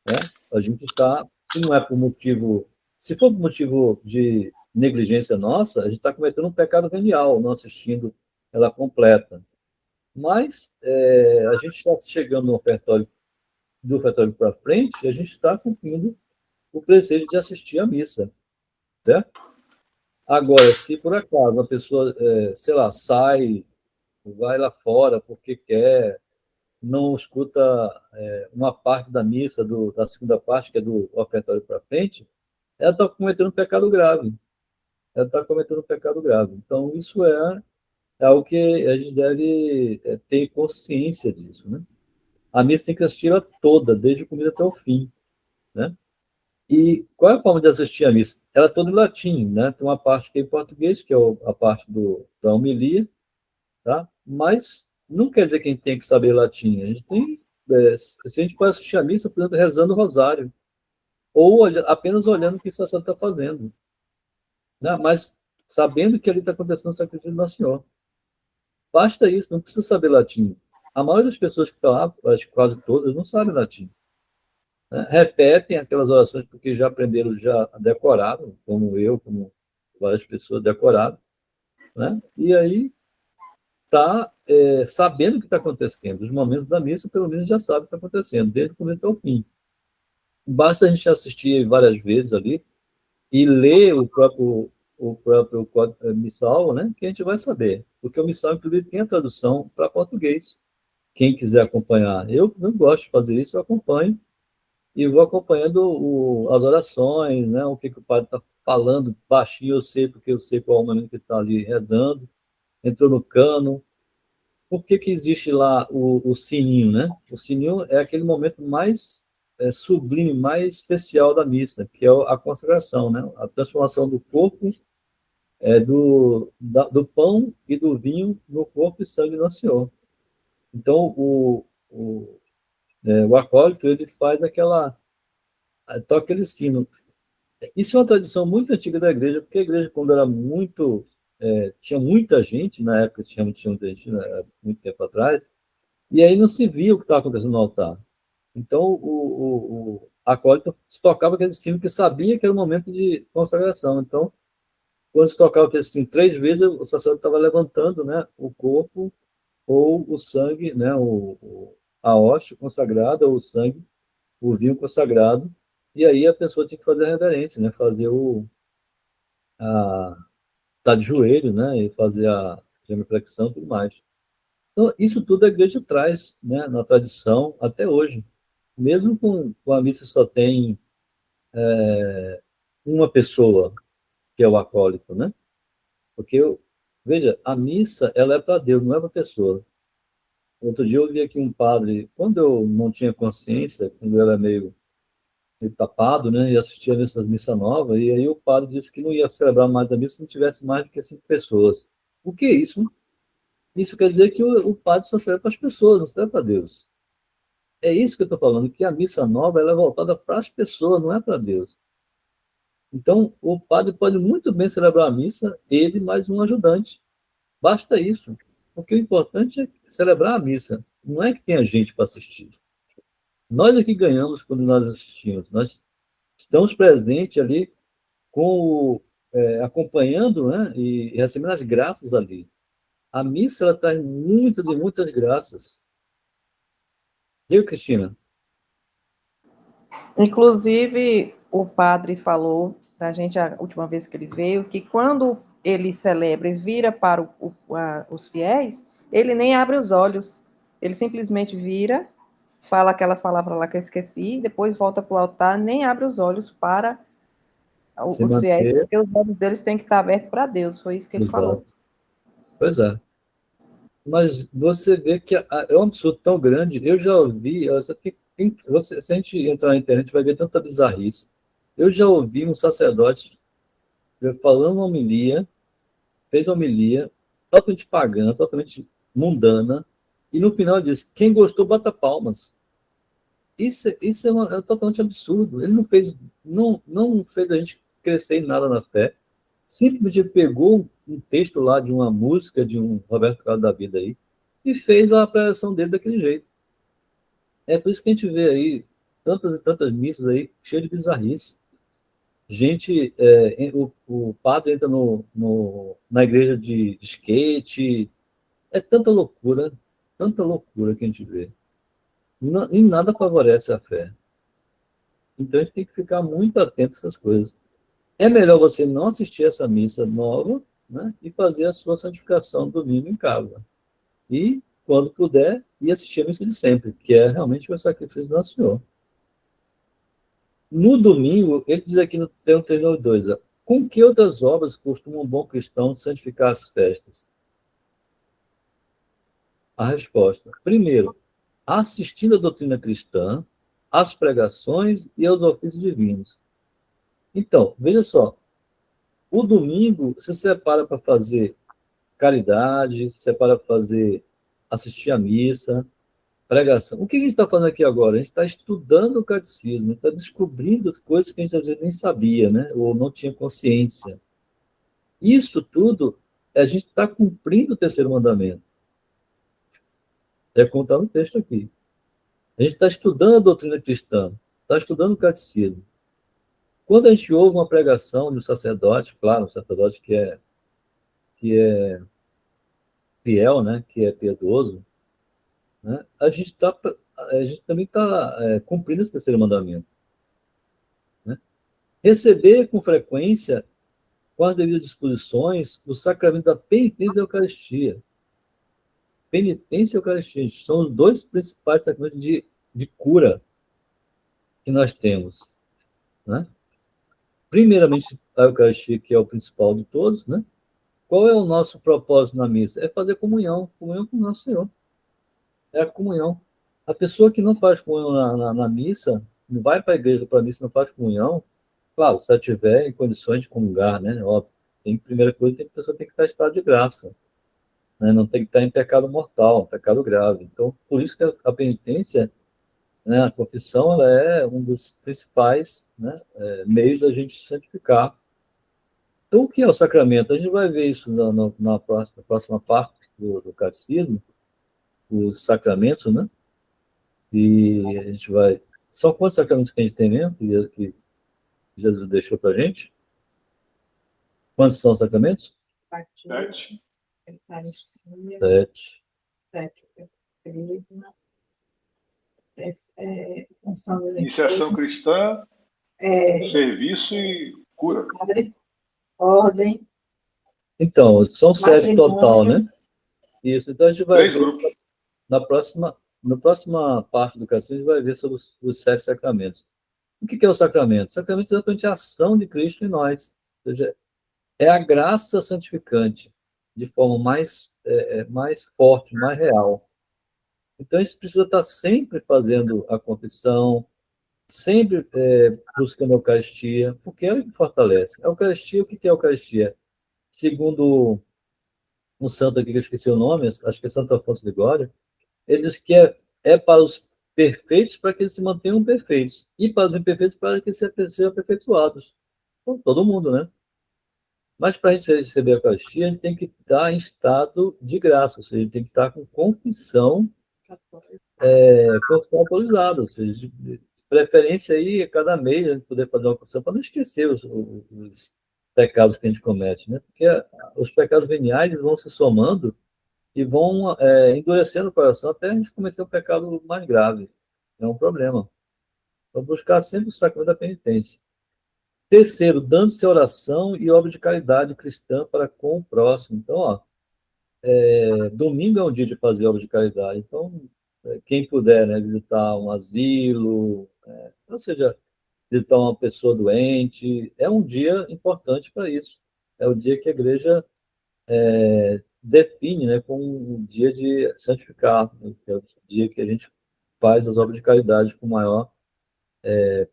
né? A gente está, se não é por motivo, se for por motivo de negligência nossa, a gente está cometendo um pecado venial, não assistindo ela completa. Mas a gente está chegando no ofertório, do ofertório para frente, e a gente está cumprindo o preceito de assistir à missa, certo? Agora, se por acaso a pessoa, sei lá, sai, vai lá fora porque quer, não escuta uma parte da missa, da segunda parte, que é do ofertório para frente, ela está cometendo um pecado grave. Ela está cometendo um pecado grave. Então, isso é algo que a gente deve ter consciência disso, né? A missa tem que assistir ela toda, desde o começo até o fim, né? E qual é a forma de assistir a missa? Ela é toda em latim, né? Tem uma parte que é em português, que é a parte da homilia, tá? Mas não quer dizer que a gente tem que saber latim. A gente tem, se a gente pode assistir a missa, por exemplo, rezando o rosário, ou apenas olhando o que o sacerdote está fazendo, né? Mas sabendo que ali está acontecendo o sacrifício do Nosso Senhor. Basta isso, não precisa saber latim. A maioria das pessoas que estão lá, acho que quase todas, não sabem latim, né? Repetem aquelas orações porque já aprenderam, já decoraram, como eu, como várias pessoas decoraram, né? E aí está sabendo o que está acontecendo. Os momentos da missa, pelo menos, já sabe o que está acontecendo, desde o começo ao fim. Basta a gente assistir várias vezes ali e ler o próprio código missal, né? Que a gente vai saber. Porque o missal, inclusive, tem a tradução para português. Quem quiser acompanhar. Eu não gosto de fazer isso, eu acompanho e vou acompanhando as orações, né? O que o padre está falando baixinho, eu sei, porque eu sei qual é o momento que ele está ali rezando. Entrou no cano. Por que existe lá o sininho, né? O sininho é aquele momento mais sublime, mais especial da missa, que é a consagração, né? A transformação do corpo, do pão e do vinho no corpo e sangue do Senhor. Então, o acólito, ele faz toca aquele sino. Isso é uma tradição muito antiga da igreja, porque a igreja, quando era tinha muita gente, na época tinha muita gente, né, muito tempo atrás, e aí não se via o que estava acontecendo no altar. Então, o acólito se tocava aquele sino que sabia que era o momento de consagração. Então, quando se tocava aquele sino 3 vezes, o sacerdote estava levantando, né, o corpo ou o sangue, né, a hóstia consagrada, ou o sangue, o vinho consagrado, e aí a pessoa tinha que fazer a reverência, né, estar de joelho, né, e fazer a genuflexão e tudo mais. Então, isso tudo a igreja traz, né, na tradição até hoje. Mesmo com a missa só tem uma pessoa, que é o acólito, né? Porque, veja, a missa, ela é para Deus, não é para a pessoa. Outro dia eu vi aqui um padre, quando eu não tinha consciência, quando eu era meio tapado, né, e assistia a missa nova, e aí o padre disse que não ia celebrar mais a missa se não tivesse mais do que 5 pessoas. O que é isso? Isso quer dizer que o padre só serve para as pessoas, não serve para Deus. É isso que eu estou falando, que a missa nova ela é voltada para as pessoas, não é para Deus. Então, o padre pode muito bem celebrar a missa, ele mais um ajudante. Basta isso. Porque o importante é celebrar a missa. Não é que tenha gente para assistir. Nós aqui ganhamos quando nós assistimos. Nós estamos presentes ali acompanhando, né, e recebendo as graças ali. A missa ela traz muitas e muitas graças. Diga, Cristina. Inclusive, o padre falou para a gente, a última vez que ele veio, que quando ele celebra e vira para os fiéis, ele nem abre os olhos. Ele simplesmente vira, fala aquelas palavras lá que eu esqueci, depois volta para o altar, nem abre os olhos para Se os fiéis, manter. porque os olhos deles têm que estar abertos para Deus. Foi isso que ele falou. Pois é. Mas você vê que é um absurdo tão grande. Eu já ouvi, se a gente entrar na internet, vai ver tanta bizarrice. Eu já ouvi um sacerdote falando uma homilia, fez uma homilia totalmente pagã, totalmente mundana, e no final disse: quem gostou, bata palmas. Isso é totalmente absurdo. Ele não fez a gente crescer em nada na fé. Simplesmente pegou um texto lá de uma música de um Roberto Carlos da vida aí e fez a pregação dele daquele jeito. É por isso que a gente vê aí tantas e tantas missas aí cheias de bizarrice. Gente, o padre entra na igreja de skate. É tanta loucura que a gente vê. E nada favorece a fé. Então a gente tem que ficar muito atento a essas coisas. É melhor você não assistir essa missa nova, né, e fazer a sua santificação domingo em casa. E, quando puder, ir assistir a missa de sempre, que é realmente o sacrifício do Nosso Senhor. No domingo, ele diz aqui no Termo 392, com que outras obras costuma um bom cristão santificar as festas? A resposta: primeiro, assistindo a doutrina cristã, às pregações e aos ofícios divinos. Então, veja só, o domingo se separa para fazer caridade, se separa para assistir a missa, pregação. O que a gente está fazendo aqui agora? A gente está estudando o catecismo, está descobrindo coisas que a gente às vezes nem sabia, né? Ou não tinha consciência. Isso tudo, a gente está cumprindo o terceiro mandamento. É como está no texto aqui. A gente está estudando a doutrina cristã, está estudando o catecismo. Quando a gente ouve uma pregação de um sacerdote, claro, um sacerdote que é fiel, né, que é piedoso, né, a gente também está cumprindo esse terceiro mandamento. Né? Receber com frequência, com as devidas disposições, o sacramento da penitência e da Eucaristia. Penitência e Eucaristia são os dois principais sacramentos de cura que nós temos. Né? Primeiramente, a Eucaristia, que é o principal de todos, né? Qual é o nosso propósito na missa? É fazer comunhão com o nosso Senhor. É a comunhão. A pessoa que não faz comunhão na missa, não vai para a igreja para a missa, não faz comunhão, claro, se ela tiver em condições de comungar, né? Óbvio, primeira coisa, a pessoa tem que estar em estado de graça, né? Não tem que estar em pecado mortal, pecado grave. Então, por isso que a penitência, né, a confissão, ela é um dos principais, né, meios da gente santificar. Então, o que é o sacramento? A gente vai ver isso na próxima parte do catecismo, os sacramentos, né? E a gente vai... São quantos sacramentos que a gente tem mesmo, que Jesus deixou para a gente? Quantos são os sacramentos? 7. 7. Iniciação cristã, serviço e cura. Ordem. Então, são 7 total, né? Isso. Então a gente vai 3 ver grupos. na próxima parte do catecismo, a gente vai ver sobre os 7 sacramentos. O que é o sacramento? O sacramento é exatamente a ação de Cristo em nós. Ou seja, é a graça santificante, de forma mais forte, mais real. Então, a gente precisa estar sempre fazendo a confissão, sempre buscando a Eucaristia, porque é o que fortalece. A Eucaristia, o que é a Eucaristia? Segundo um santo aqui, que eu esqueci o nome, acho que é Santo Afonso de Ligório, ele diz que é para os perfeitos, para que eles se mantenham perfeitos, e para os imperfeitos, para que sejam aperfeiçoados. todo mundo, né? Mas para a gente receber a Eucaristia, a gente tem que estar em estado de graça, ou seja, a gente tem que estar com confissão autorizada, ou seja, de preferência aí, a cada mês, a gente poder fazer uma confissão para não esquecer os pecados que a gente comete, né? Porque os pecados veniais vão se somando e vão endurecendo o coração até a gente cometer um pecado mais grave. É um problema. Então, buscar sempre o sacramento da penitência. Terceiro, dando-se oração e obra de caridade cristã para com o próximo. Então, domingo é um dia de fazer obra de caridade. Então, quem puder, né, visitar um asilo, ou seja, visitar uma pessoa doente, é um dia importante para isso. É o dia que a igreja define, né, como um dia de santificar, né, que é o dia que a gente faz as obras de caridade com maior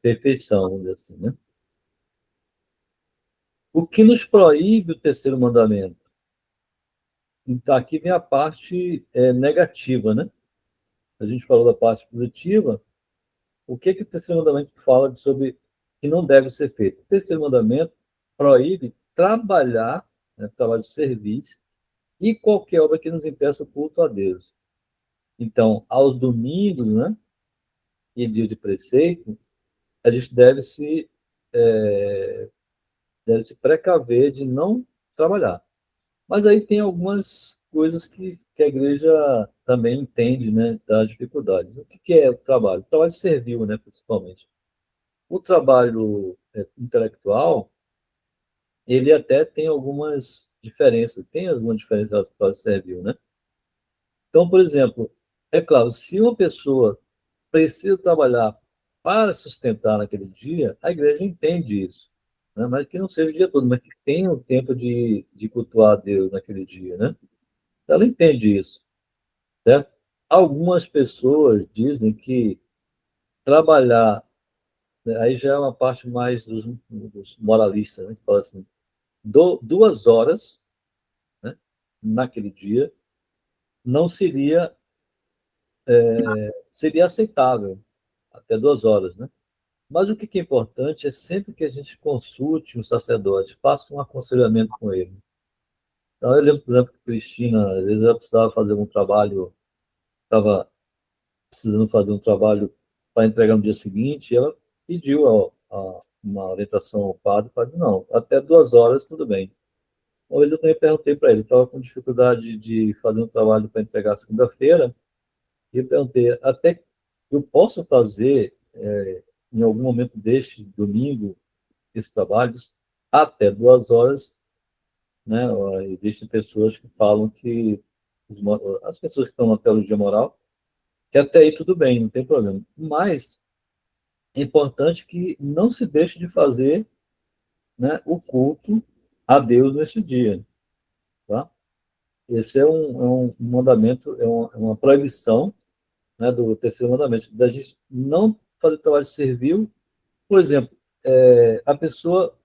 perfeição, vamos dizer assim, né? O que nos proíbe o terceiro mandamento? Então, aqui vem a parte negativa, né? A gente falou da parte positiva. O que o terceiro mandamento fala sobre que não deve ser feito? O terceiro mandamento proíbe trabalhar, né, trabalho de serviço, e qualquer obra que nos impeça o culto a Deus. Então, aos domingos, né, e dia de preceito, a gente deve se precaver de não trabalhar. Mas aí tem algumas coisas que a igreja também entende, né, das dificuldades. O que é o trabalho? O trabalho servil, né, principalmente. O trabalho intelectual, ele até tem algumas diferenças, tem algumas diferenças do trabalho servil, né? Então, por exemplo, é claro, se uma pessoa precisa trabalhar para sustentar naquele dia, a igreja entende isso, né? Mas que não seja o dia todo, mas que tenha o tempo de cultuar a Deus naquele dia, né? Ela entende isso, certo? Algumas pessoas dizem que trabalhar, né, aí já é uma parte mais dos moralistas, né, que fala assim, 2 horas, né, naquele dia, não seria aceitável, até 2 horas, né? Mas o que é importante é sempre que a gente consulte um sacerdote, faça um aconselhamento com ele. Então, eu lembro, por exemplo, que Cristina, às vezes, ela precisava fazer um trabalho, estava precisando fazer um trabalho para entregar no dia seguinte, e ela pediu uma orientação ao padre, o padre, não, até 2 horas, tudo bem. Uma vez eu também perguntei para ele, estava com dificuldade de fazer um trabalho para entregar segunda-feira, e eu perguntei, até que eu posso fazer, em algum momento deste domingo, esses trabalhos, até 2 horas, né? Existem pessoas que falam que, as pessoas que estão na teologia moral, que até aí tudo bem, não tem problema. Mas é importante que não se deixe de fazer, né, o culto a Deus nesse dia, tá? Esse é um mandamento, é uma proibição, né, do terceiro mandamento, da gente não fazer trabalho servil. Por exemplo, a pessoa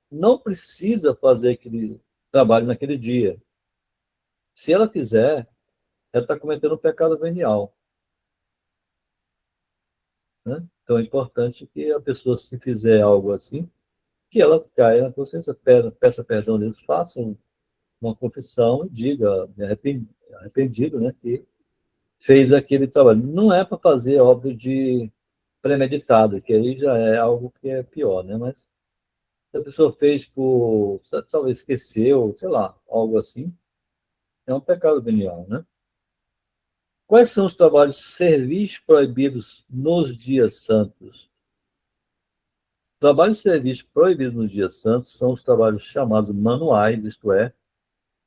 não precisa fazer aquele trabalho naquele dia. Se ela fizer, ela está cometendo um pecado venial, né? Então é importante que a pessoa, se fizer algo assim, que ela caia na consciência, peça perdão a Deus, faça uma confissão e diga, arrependido, né, que fez aquele trabalho. Não é para fazer, óbvio, de premeditado, que aí já é algo que é pior, né? Mas se a pessoa fez por, talvez esqueceu, sei lá, algo assim, é um pecado venial, né? Quais são os trabalhos servis proibidos nos dias santos? Trabalhos servis proibidos nos dias santos são os trabalhos chamados manuais, isto é,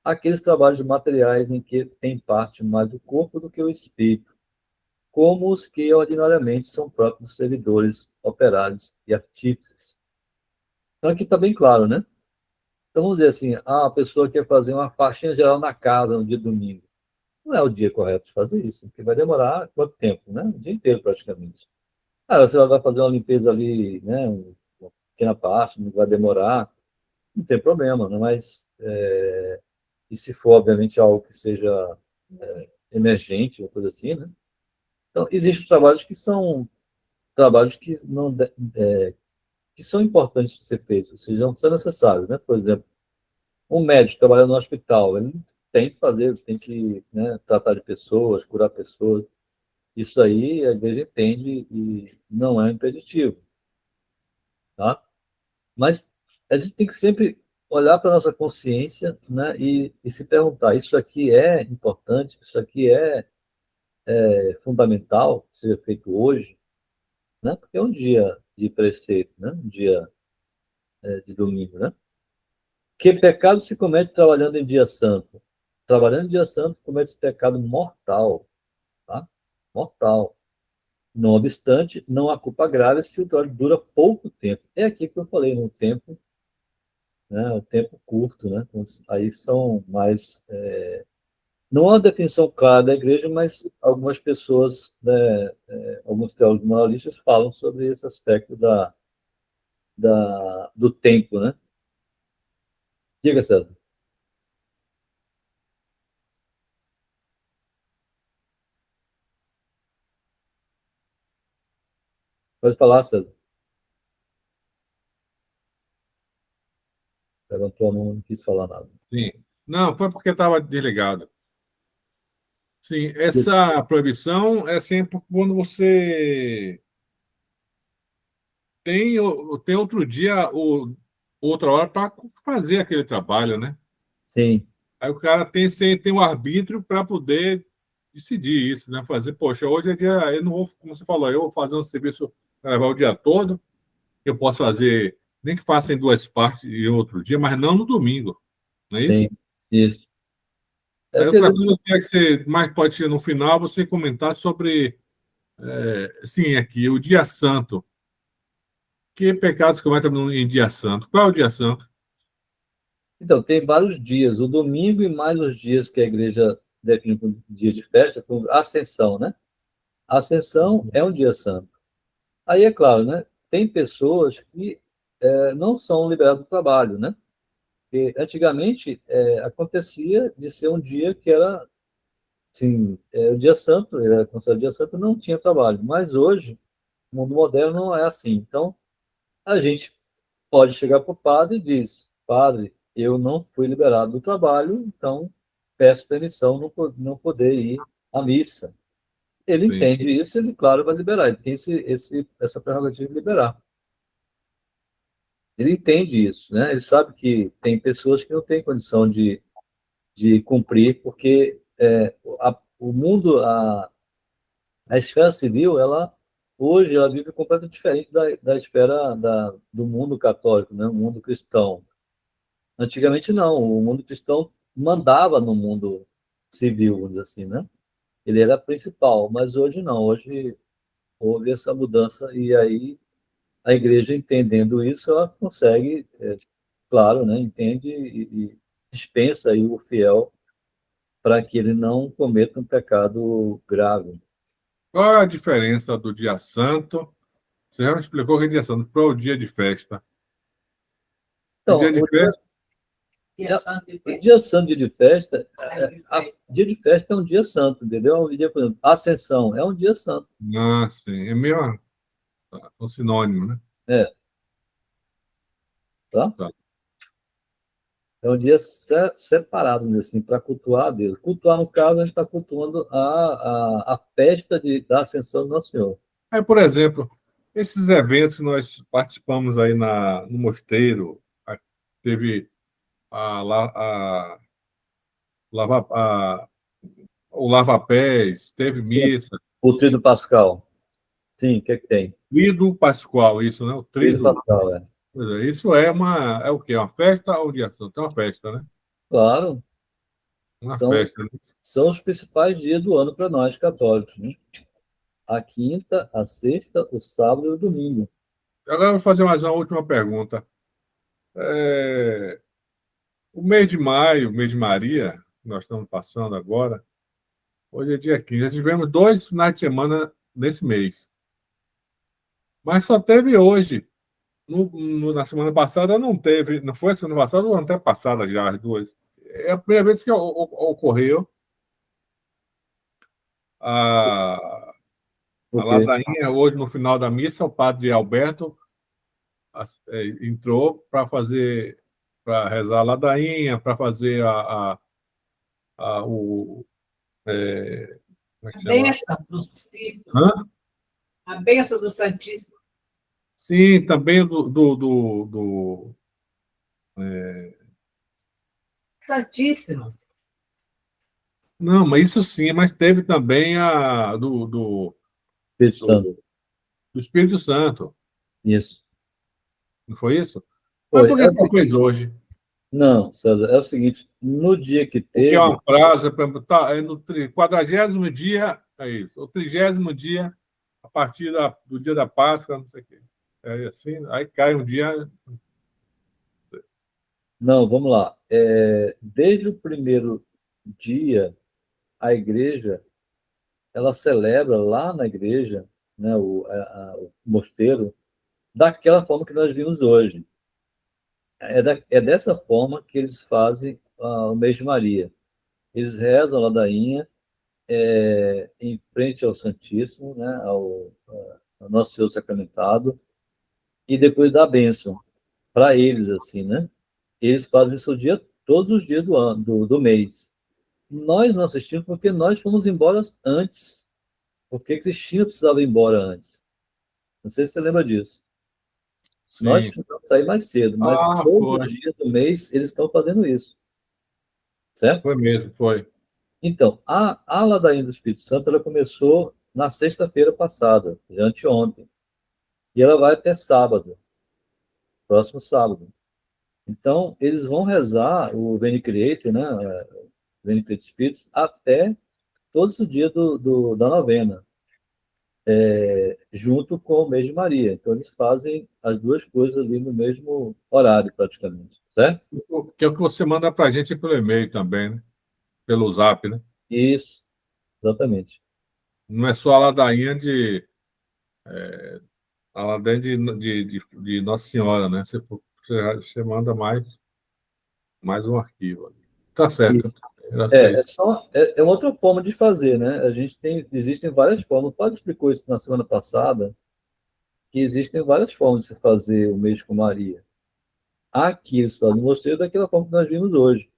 aqueles trabalhos materiais em que tem parte mais do corpo do que o espírito, como os que ordinariamente são próprios dos servidores, operários e artífices. Então aqui está bem claro, né? Então vamos dizer assim, a pessoa quer fazer uma faxina geral na casa no dia domingo. Não é o dia correto de fazer isso, porque vai demorar quanto tempo, né? O dia inteiro praticamente. Você vai fazer uma limpeza ali, né? Uma pequena parte, não vai demorar, não tem problema, né? Mas, e se for, obviamente, algo que seja emergente, ou coisa assim, né? Então, existem trabalhos que são trabalhos que não que são importantes de ser feitos, ou seja, são necessários, né? Por exemplo, um médico trabalhando no hospital, ele tem que fazer, tem que, né, tratar de pessoas, curar pessoas. Isso aí a igreja entende e não é impeditivo, tá? Mas a gente tem que sempre olhar para a nossa consciência, né, e se perguntar, isso aqui é importante, isso aqui é fundamental ser feito hoje, né? Porque é um dia de preceito, né? Um dia de domingo, né? Que pecado se comete trabalhando em dia santo? Trabalhando em dia santo, comete pecado mortal, tá? Mortal. Não obstante, não há culpa grave se o trabalho dura pouco tempo. É aqui que eu falei, no tempo, né? O tempo curto, né? Então, aí são mais. Não há uma definição clara da igreja, mas algumas pessoas, né, alguns teólogos moralistas falam sobre esse aspecto do tempo, né? Diga, César. Pode falar, César. Levantou a mão, não quis falar nada. Sim. Não, foi porque estava desligado. Sim, essa proibição é sempre quando você tem outro dia ou outra hora para fazer aquele trabalho, né? Sim, Aí o cara tem um arbítrio para poder decidir isso, né? Fazer, poxa, hoje é dia, eu não vou, como você falou, eu vou fazer um serviço para levar o dia todo, eu posso fazer, nem que faça em duas partes em outro dia, mas não no domingo, não é sim, isso? isso. É Aí porque, outra coisa que você mais pode ser no final, você comentar sobre, sim, aqui, o dia santo. Que pecados cometem em dia santo? Qual é o dia santo? então, tem vários dias. O domingo e mais os dias que a igreja define como dia de festa, como Ascensão, né? A Ascensão é um dia santo. Aí, é claro, né? Tem pessoas que não são liberadas do trabalho, né? Porque antigamente acontecia de ser um dia que era, assim, o dia santo, era considerado dia santo, não tinha trabalho. Mas hoje, o mundo moderno não é assim. Então, a gente pode chegar para o padre e diz, padre, eu não fui liberado do trabalho, então peço permissão não poder ir à missa. Ele Sim. entende isso, ele, claro, vai liberar. Ele tem essa prerrogativa de liberar. Ele entende isso, né? Ele sabe que tem pessoas que não têm condição de cumprir, porque o mundo, a esfera civil, ela hoje ela vive completamente diferente da esfera do mundo católico, né? O mundo cristão. Antigamente não, o mundo cristão mandava no mundo civil, vamos dizer assim, né? Ele era principal, mas hoje não, hoje houve essa mudança e aí a igreja entendendo isso, ela consegue, claro, né, entende e dispensa aí o fiel para que ele não cometa um pecado grave. Qual é a diferença do dia santo? Você já me explicou que é dia santo. Qual é o dia de festa? O Então, dia de festa, Dia santo e o dia santo, dia de festa, dia de festa é um dia santo, entendeu? É um dia, por exemplo, Ascensão é um dia santo, sim, é meio um sinônimo, né? é, tá? Tá. É um dia separado, assim, para cultuar a Deus. Cultuar, no caso, a gente está cultuando a festa da Ascensão do Nosso Senhor. Aí, por exemplo, esses eventos que nós participamos aí no mosteiro, teve a, lava, a, o lava-pés, teve Sim, missa, o Tríduo Pascal. Sim, o que é que tem? Tríduo Pascoal, isso, né? O Tríduo Tríduo. Pascal, é. Pois é, isso é o quê? Uma festa ou um dia santo? É uma festa, né? Claro, Uma são, festa, né? são os principais dias do ano para nós católicos, né? A quinta, a sexta, o sábado e o domingo. Agora eu vou fazer mais uma última pergunta. É, o mês de maio, o mês de Maria, que nós estamos passando agora, hoje é dia 15. Já tivemos 2 finais de semana nesse mês. Mas só teve hoje. Na semana passada não teve. Não foi semana passada ou até passada já, as duas. É a primeira vez que ocorreu a, a Porque, ladainha hoje no final da missa. O padre Alberto entrou para rezar a ladainha, para fazer como é que A chama? bênção do Santíssimo. Hã? A bênção do Santíssimo. Sim, também Santíssimo. não, mas isso sim, mas teve também a Espírito Santo. do Espírito Santo, Isso. não foi isso? Mas Foi. por que só fez hoje? Não, César, é o seguinte, no dia que Porque é teve, uma prazo, é no 40º dia, é isso, o 30º dia, a partir do dia da Páscoa, não sei o quê. É assim, aí cai um dia. não, vamos lá. Desde o primeiro dia, a igreja, ela celebra lá na igreja, né, o mosteiro, daquela forma que nós vimos hoje. É dessa forma que eles fazem o mês de Maria. Eles rezam a ladainha em frente ao Santíssimo, né, ao Nosso Senhor Sacramentado, e depois dá a bênção para eles, assim, né? Eles fazem isso todos os dias do ano, do mês. Nós não assistimos porque nós fomos embora antes. Porque Cristina precisava ir embora antes. Não sei se você lembra disso. Nós Sim. precisamos sair mais cedo, mas Ah, todos os foi. dias do mês eles estão fazendo isso. Certo? Foi mesmo, foi. Então, a ladainha do Espírito Santo ela começou na sexta-feira passada, anteontem. E ela vai até sábado, próximo sábado. Então, eles vão rezar o Veni Creator, né? Veni Creator Spiritus, até todos os dias da novena, junto com o mês de Maria. Então, eles fazem as duas coisas ali no mesmo horário, praticamente, certo? Que é o que você manda para a gente pelo e-mail também, né? Pelo Zap, né? Isso, exatamente. Não é só a ladainha de Nossa Senhora, né? Você manda mais um arquivo ali. Tá certo. Isso. Era só isso. É outra forma de fazer, né? Existem várias formas. O padre explicou isso na semana passada, que existem várias formas de se fazer o mês com Maria. Aqui eles fazem no mosteiro daquela forma que nós vimos hoje,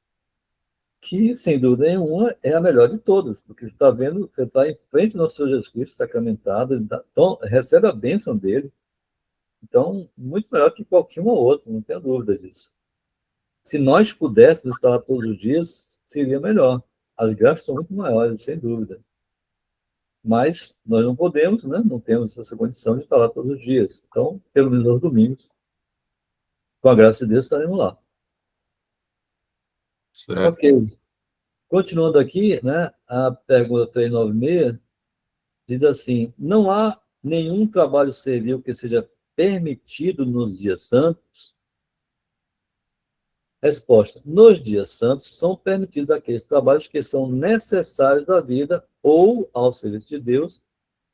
que, sem dúvida nenhuma, é a melhor de todas, porque você está vendo, você está em frente ao nosso Senhor Jesus Cristo sacramentado, então, recebe a bênção dele. Então, muito melhor que qualquer uma outra, não tenho dúvida disso. Se nós pudéssemos estar lá todos os dias, seria melhor. As graças são muito maiores, sem dúvida. Mas nós não podemos, né? Não temos essa condição de estar lá todos os dias. Então, pelo menos aos domingos, com a graça de Deus, estaremos lá. Certo. Ok. Continuando aqui, né? A pergunta 396 diz assim: não há nenhum trabalho servil que seja permitido nos dias santos? Resposta: nos dias santos são permitidos aqueles trabalhos que são necessários à vida ou ao serviço de Deus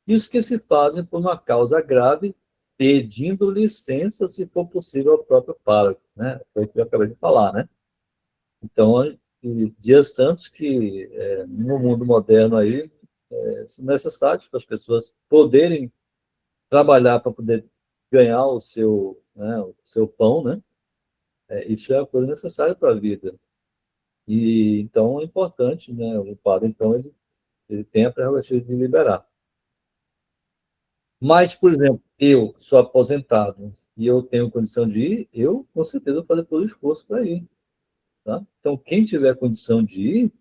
e os que se fazem por uma causa grave, pedindo licença, se for possível, ao próprio pároco, né? Foi o que eu acabei de falar, né? Então, dias santos que no mundo moderno aí são necessários para as pessoas poderem trabalhar para poder ganhar o seu pão, né? Isso é uma coisa necessária para a vida. E então é importante, né? O padre, então, ele tem a prerrogativa de liberar. Mas, por exemplo, eu sou aposentado e eu tenho condição de ir, eu com certeza vou fazer todo o esforço para ir. Tá? Então, quem tiver condição de ir,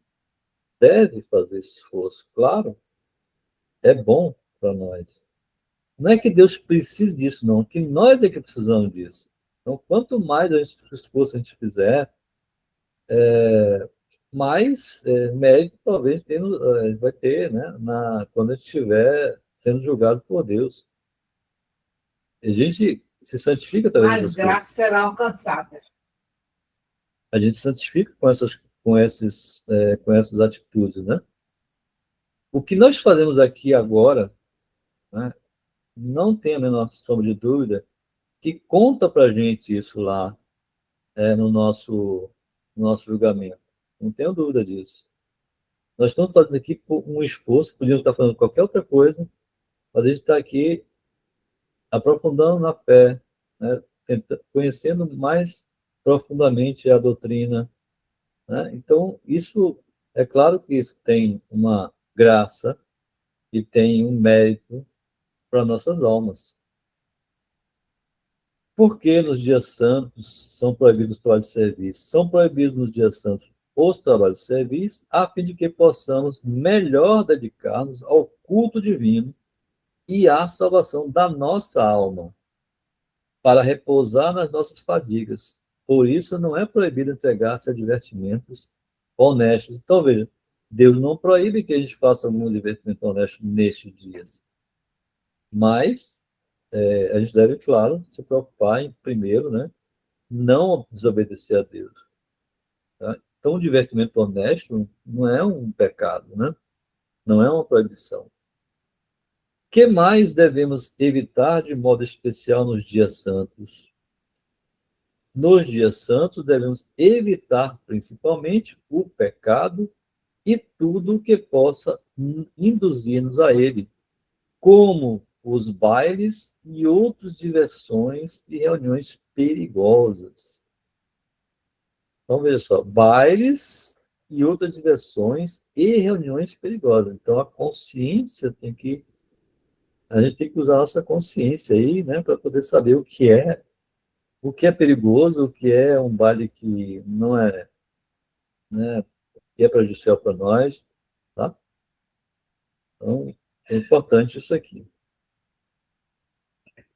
deve fazer esse esforço. Claro, é bom para nós. Não é que Deus precise disso, não, que nós é que precisamos disso. Então, quanto mais esforço a gente fizer, mais mérito talvez vai ter, né, quando a gente estiver sendo julgado por Deus. A gente se santifica através As dessas coisas. graças serão alcançadas. A gente se santifica com essas atitudes, né? O que nós fazemos aqui agora, né, não tem a menor sombra de dúvida que conta para a gente isso lá no nosso julgamento. Não tenho dúvida disso. Nós estamos fazendo aqui um esforço, podíamos estar fazendo qualquer outra coisa, mas a gente está aqui aprofundando na fé, né, conhecendo mais profundamente a doutrina, né? Então, isso, é claro que isso tem uma graça e tem um mérito para nossas almas. Por que nos dias santos são proibidos os trabalhos de serviço? São proibidos nos dias santos os trabalhos de serviço, a fim de que possamos melhor dedicar-nos ao culto divino e à salvação da nossa alma, para repousar nas nossas fadigas. Por isso, não é proibido entregar-se a divertimentos honestos. Então, veja, Deus não proíbe que a gente faça algum divertimento honesto nestes dias. Mas a gente deve, claro, se preocupar em, primeiro, né, não desobedecer a Deus. Tá? Então, o divertimento honesto não é um pecado, né? Não é uma proibição. O que mais devemos evitar de modo especial nos dias santos? Nos dias santos, devemos evitar principalmente o pecado e tudo que possa induzir-nos a ele, como os bailes e outras diversões e reuniões perigosas. Então, veja só, bailes e outras diversões e reuniões perigosas. Então, a gente tem que usar a nossa consciência aí, né, para poder saber o que é perigoso, o que é um baile que não é, né, que é prejudicial para nós, tá? Então, é importante isso aqui.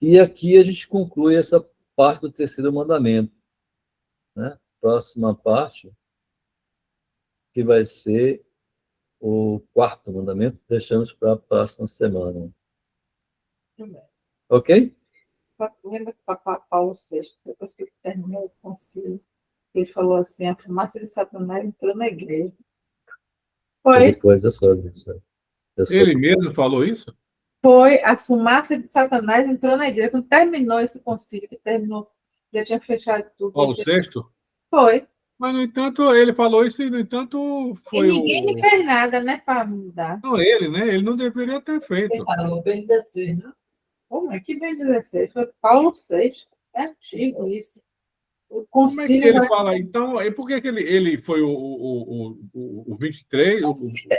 E aqui a gente conclui essa parte do terceiro mandamento, né? Próxima parte, que vai ser o quarto mandamento, deixamos para a próxima semana. Ok? Lembra que Paulo VI, depois que ele terminou o concílio, ele falou assim, a fumaça de Satanás entrou na igreja. Foi, Depois é sobre isso. Ele mesmo falou isso? foi, a fumaça de Satanás entrou na igreja. Quando terminou esse concílio, que terminou, já tinha fechado tudo. Paulo VI? Foi. Mas, no entanto, ele falou isso e, no entanto, E foi ninguém me fez nada, né, para mudar. Não, ele, né? Ele não deveria ter feito. Ele falou bem 16, né? Como é que bem 16? Foi Paulo VI. É antigo isso. O Como é que concílio ele fala? Então, e por que ele foi o 23?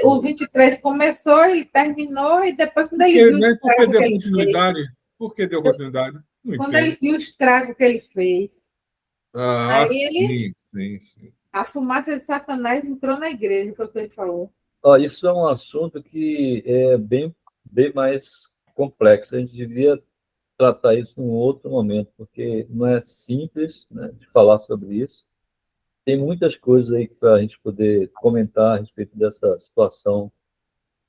O 23 começou, ele terminou, e depois, quando ele viu o Mas por que estrago que deu ele continuidade? fez, Por que deu continuidade? Não quando ele entendo. viu o estrago que ele fez, Ah, aí ele, sim. a fumaça de Satanás entrou na igreja, foi o que ele falou. Ó, isso é um assunto que é bem mais complexo. A gente devia tratar isso em um outro momento, porque não é simples, né, de falar sobre isso. Tem muitas coisas aí para a gente poder comentar a respeito dessa situação,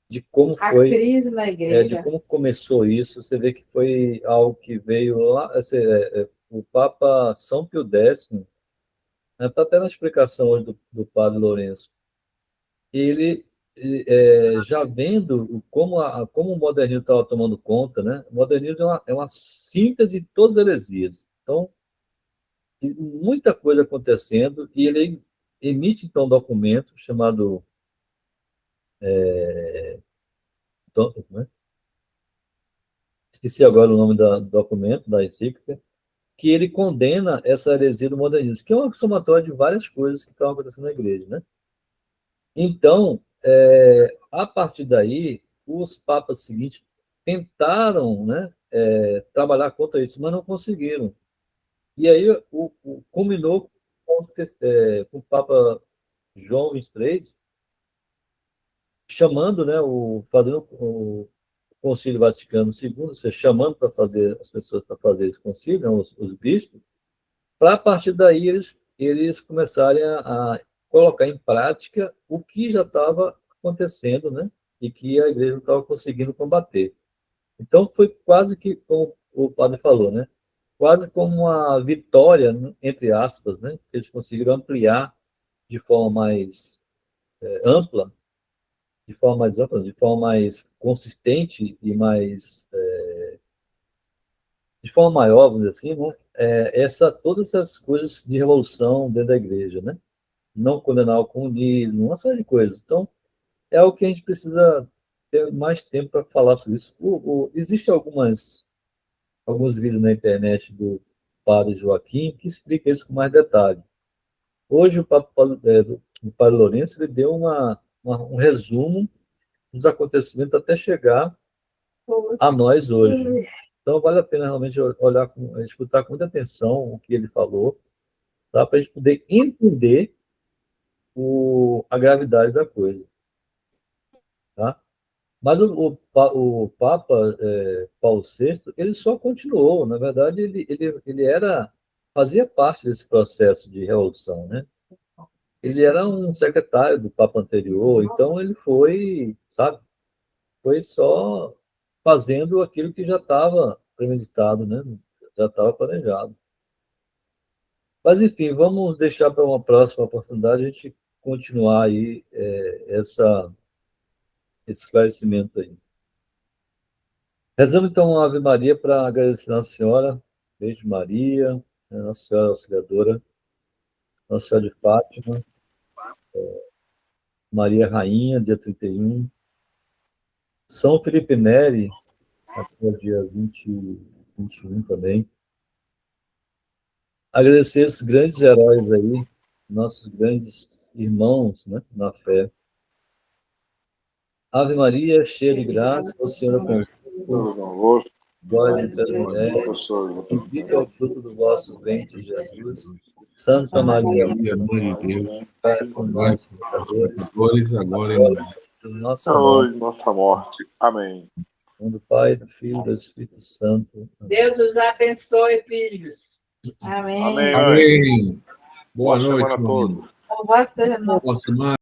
de como A foi, crise na de igreja. como começou isso. Você vê que foi algo que veio lá, o Papa São Pio X, está até na explicação hoje do Padre Lourenço, ele já vendo como o modernismo estava tomando conta, né? O modernismo é uma síntese de todas as heresias. Então, muita coisa acontecendo, e ele emite, então, um documento chamado... né? Esqueci agora o nome do documento, da encíclica, que ele condena essa heresia do modernismo, que é uma somatória de várias coisas que estão acontecendo na igreja, né? Então, a partir daí, os papas seguintes tentaram, né, trabalhar contra isso, mas não conseguiram. E aí culminou com o Papa João XXIII chamando, né, fazendo o Concílio Vaticano II, ou seja, chamando para fazer as pessoas para fazer esse concílio, né, os bispos, para a partir daí eles começarem a colocar em prática o que já estava acontecendo, né? E que a igreja não estava conseguindo combater. Então foi quase que, como o padre falou, né? Quase como uma vitória, entre aspas, né? Que eles conseguiram ampliar de forma mais ampla, de forma mais consistente e de forma maior, vamos dizer assim, né? Todas essas coisas de revolução dentro da igreja, né? Não condenar o comunismo, uma série de coisas. Então, é o que a gente precisa ter mais tempo para falar sobre isso. Existem alguns vídeos na internet padre Joaquim, que explica isso com mais detalhe. Hoje, o padre Lourenço ele deu um resumo dos acontecimentos até chegar a nós hoje. Então, vale a pena realmente escutar com muita atenção o que ele falou, tá? Para a gente poder entender a gravidade da coisa. Tá? Mas o Papa Paulo VI, ele só continuou. Na verdade, ele fazia parte desse processo de revolução, né? Ele era um secretário do Papa anterior, então ele foi, sabe, foi só fazendo aquilo que já estava premeditado, né? Já estava planejado. Mas, enfim, vamos deixar para uma próxima oportunidade a gente continuar aí esse esclarecimento aí. Rezamos então uma Ave Maria para agradecer a Nossa Senhora, Beijo Maria, Nossa Senhora Auxiliadora, Nossa Senhora de Fátima, Maria Rainha, dia 31, São Felipe Neri, até o dia 21 também. Agradecer esses grandes heróis aí, nossos grandes irmãos, né, na fé. Ave Maria, cheia de graça, o Senhor é convosco. Glória a Deus, bendito é o fruto do vosso ventre, Jesus. Santa Maria, Mãe de Deus, Pai conosco, pecadores, agora e na hora nossa morte. Amém. Em nome do Pai, do Filho e do Espírito Santo. Deus os abençoe, filhos. Amém. Amém. Amém. Boa Boa noite, semana a todos. irmão. Louvado seja nosso Boa semana.